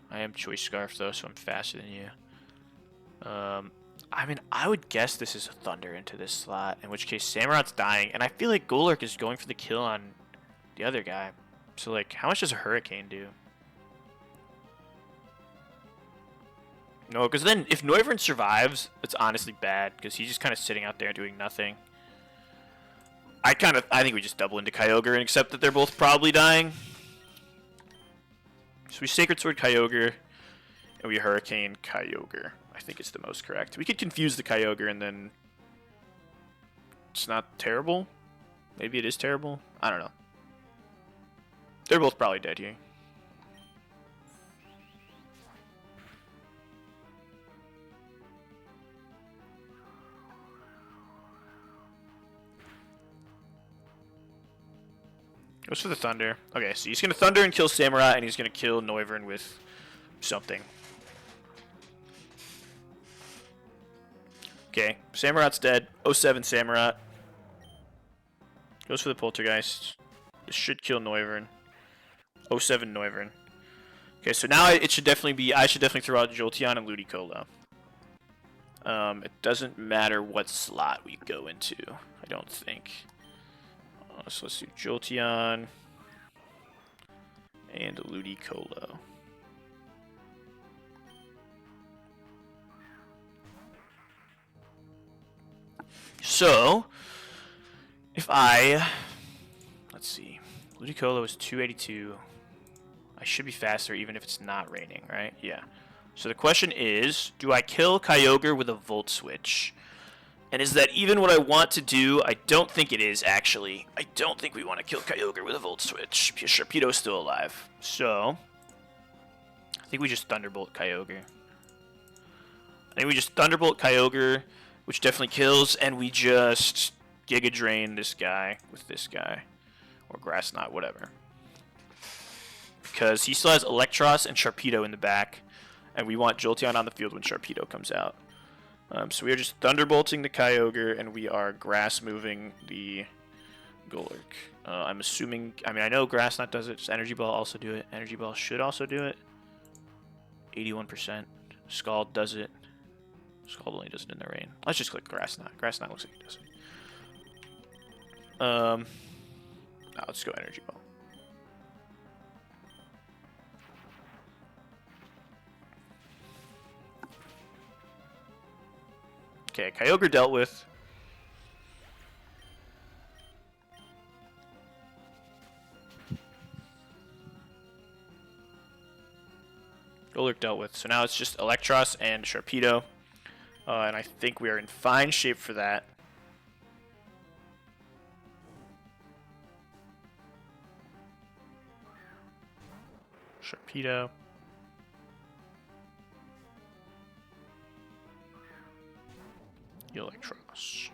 I am Choice Scarf though, so I'm faster than you. I mean, I would guess this is a Thunder into this slot, in which case Samurot's dying, and I feel like Golurk is going for the kill on the other guy. So, like, how much does a Hurricane do? No, because then if Noivern survives, it's honestly bad, because he's just kind of sitting out there doing nothing. I think we just double into Kyogre and accept that they're both probably dying. So we Sacred Sword Kyogre, and we Hurricane Kyogre. I think it's the most correct. We could confuse the Kyogre and then it's not terrible. Maybe it is terrible. I don't know. They're both probably dead here. Goes for the Thunder. Okay, so he's going to Thunder and kill Samurott, and he's going to kill Noivern with something. Okay, Samurot's dead. 07 Samurott. Goes for the Poltergeist. This should kill Noivern. 07 Noivern. Okay, so now it should definitely be... I should definitely throw out Jolteon and Ludicolo. It doesn't matter what slot we go into, I don't think. So let's do Jolteon and Ludicolo. So, if let's see, Ludicolo is 282. I should be faster even if it's not raining, right? Yeah. So the question is, do I kill Kyogre with a Volt Switch? And is that even what I want to do? I don't think it is, actually. I don't think we want to kill Kyogre with a Volt Switch, because Sharpedo's still alive. So, I think we just Thunderbolt Kyogre. Which definitely kills, and we just Giga Drain this guy with this guy. Or Grass Knot, whatever. Because he still has Electros and Sharpedo in the back, and we want Jolteon on the field when Sharpedo comes out. So we are just Thunderbolting the Kyogre, and we are Grass moving the Golurk. I'm assuming... I mean, I know Grass Knot does it. Does Energy Ball also do it? Energy Ball should also do it. 81%. Scald does it. Scald only does it in the rain. Let's just click Grass Knot. Grass Knot looks like it does it. Now let's go Energy Ball. Okay, Kyogre dealt with. Golurk dealt with. So now it's just Electros and Sharpedo. And I think we are in fine shape for that. Sharpedo. Electros.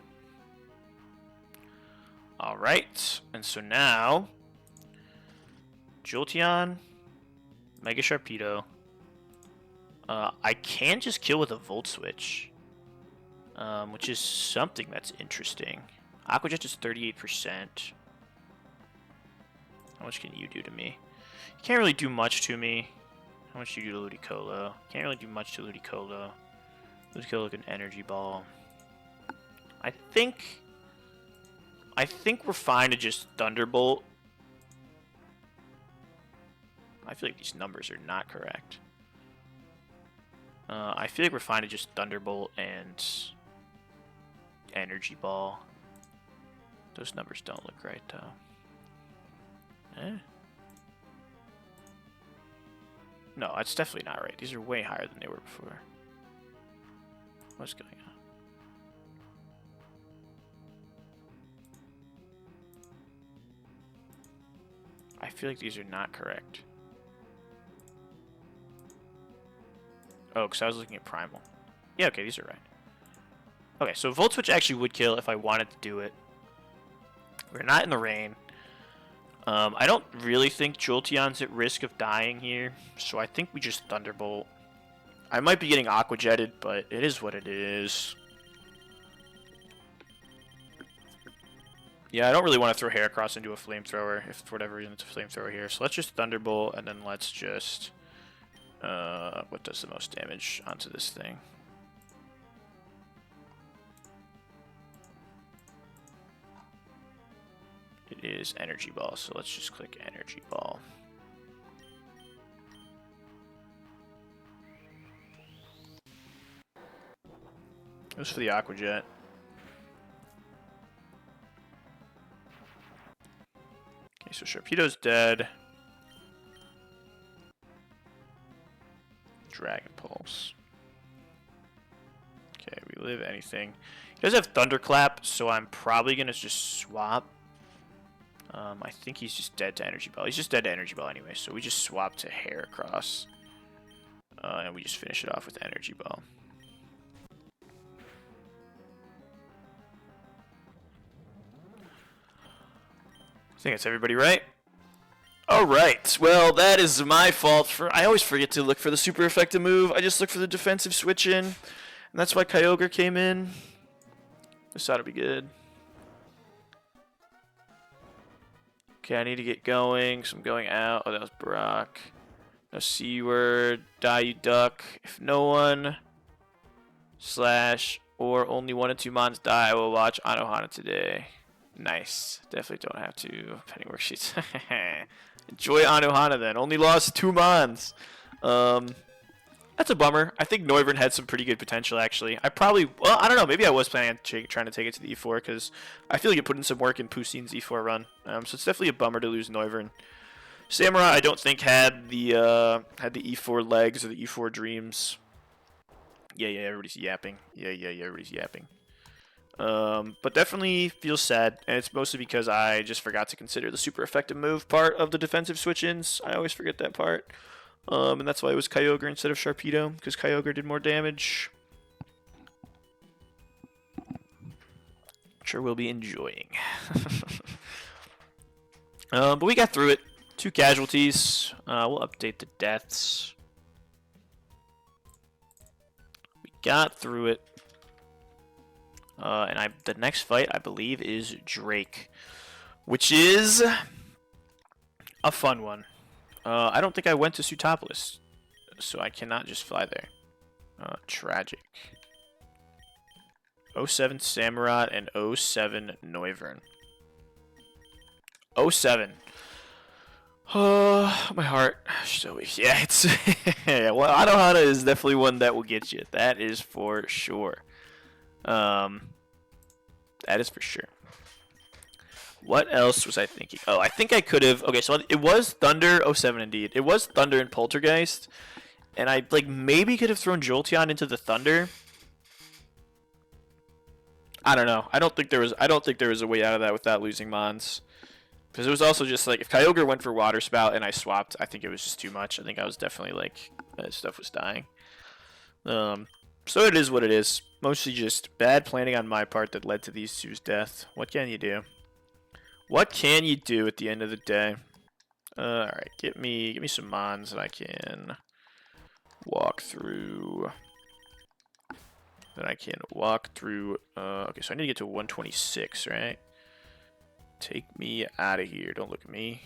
Alright, and so now Jolteon, Mega Sharpedo. I can just kill with a Volt Switch, which is something that's interesting. Aqua Jet is 38%. How much can you do to me? You can't really do much to me. How much do you do to Ludicolo? Can't really do much to Ludicolo. Ludicolo can energy ball. I think we're fine to just Thunderbolt. I feel like these numbers are not correct. I feel like we're fine to just Thunderbolt and Energy Ball. Those numbers don't look right, though. Eh? No, that's definitely not right. These are way higher than they were before. What's going on? I feel like these are not correct. Oh, because I was looking at Primal. Yeah, okay, these are right. Okay, so Volt Switch actually would kill if I wanted to do it. We're not in the rain. I don't really think Jolteon's at risk of dying here, so I think we just Thunderbolt. I might be getting Aqua Jetted, but it is what it is. Yeah, I don't really want to throw Heracross into a Flamethrower, if for whatever reason it's a Flamethrower here. So let's just Thunderbolt, and then let's just... what does the most damage onto this thing? It is Energy Ball, so let's just click Energy Ball. It was for the Aqua Jet. Okay, so Sharpedo's dead. Dragon Pulse. Okay, we live anything. He does have Thunderclap, so I'm probably going to just swap. I think he's just dead to Energy Ball. He's just dead to Energy Ball anyway, so we just swap to Heracross. And we just finish it off with Energy Ball. I think that's everybody, right? Alright, well, that is my fault for... I always forget to look for the super effective move. I just look for the defensive switch in. And that's why Kyogre came in. This ought to be good. Okay, I need to get going, so I'm going out. Oh, that was Brock. No C-word. Die, you duck. If no one / or only 1 and 2 mons die, I will watch Anohana today. Nice. Definitely don't have to. Penny worksheets. Enjoy Anohana then. Only lost 2 mons. That's a bummer. I think Noivern had some pretty good potential, actually. I don't know. Maybe I was planning on trying to take it to the E4, because I feel like it put in some work in Poussine's E4 run. So it's definitely a bummer to lose Noivern. Samurai, I don't think had the E4 legs or the E4 dreams. Yeah, everybody's yapping. Yeah, everybody's yapping. But definitely feels sad, and it's mostly because I just forgot to consider the super effective move part of the defensive switch-ins. I always forget that part. And that's why it was Kyogre instead of Sharpedo, because Kyogre did more damage. Sure we'll be enjoying. But we got through it. 2 casualties. We'll update the deaths. We got through it. And the next fight, I believe, is Drake, which is a fun one. I don't think I went to Sootopolis, so I cannot just fly there. Tragic. 07 Samurott and 07 Noivern. 07. Oh, my heart. So yeah, it's yeah. Well, Anohana is definitely one that will get you. That is for sure. That is for sure. What else was I thinking? Oh, I think I could have... Okay, so it was Thunder 07 indeed. It was Thunder and Poltergeist. And I maybe could have thrown Jolteon into the Thunder. I don't know. I don't think there was a way out of that without losing Mons. Because it was also just if Kyogre went for Water Spout and I swapped, I think it was just too much. I think I was definitely stuff was dying. So it is what it is. Mostly just bad planning on my part that led to these two's death. What can you do? What can you do at the end of the day? Alright, get me some mons that I can walk through. Okay, so I need to get to 126, right? Take me out of here. Don't look at me.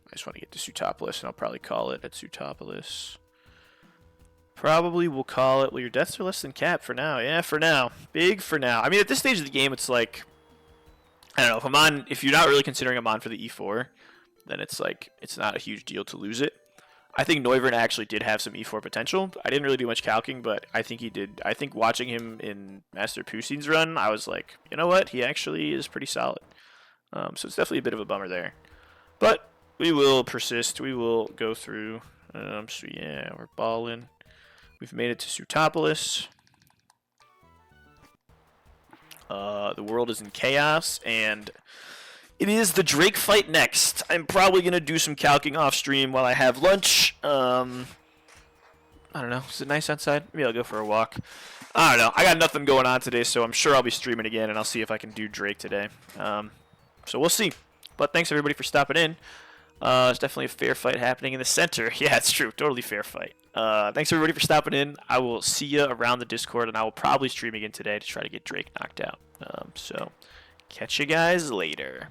I just want to get to Sutopolis, and I'll probably call it at Sutopolis. Probably will call it, well, your deaths are less than cap for now. Yeah, for now. Big for now. I mean, at this stage of the game, it's like, I don't know, if I'm on, if you're not really considering I'm on for the E4, then it's like, it's not a huge deal to lose it. I think Neuvern actually did have some E4 potential. I didn't really do much calcing, but I think he did. I think watching him in Master Pusine's run, I was like, you know what? He actually is pretty solid. So it's definitely a bit of a bummer there. But we will persist. We will go through. So yeah, we're balling. We've made it to Sutopolis. The world is in chaos, and it is the Drake fight next. I'm probably going to do some calcing off stream while I have lunch. I don't know. Is it nice outside? Maybe I'll go for a walk. I don't know. I got nothing going on today, so I'm sure I'll be streaming again, and I'll see if I can do Drake today. So we'll see. But thanks, everybody, for stopping in. It's definitely a fair fight happening in the center. Yeah, it's true. Totally fair fight. Thanks, everybody, for stopping in. I will see you around the Discord, and I will probably stream again today to try to get Drake knocked out. So catch you guys later.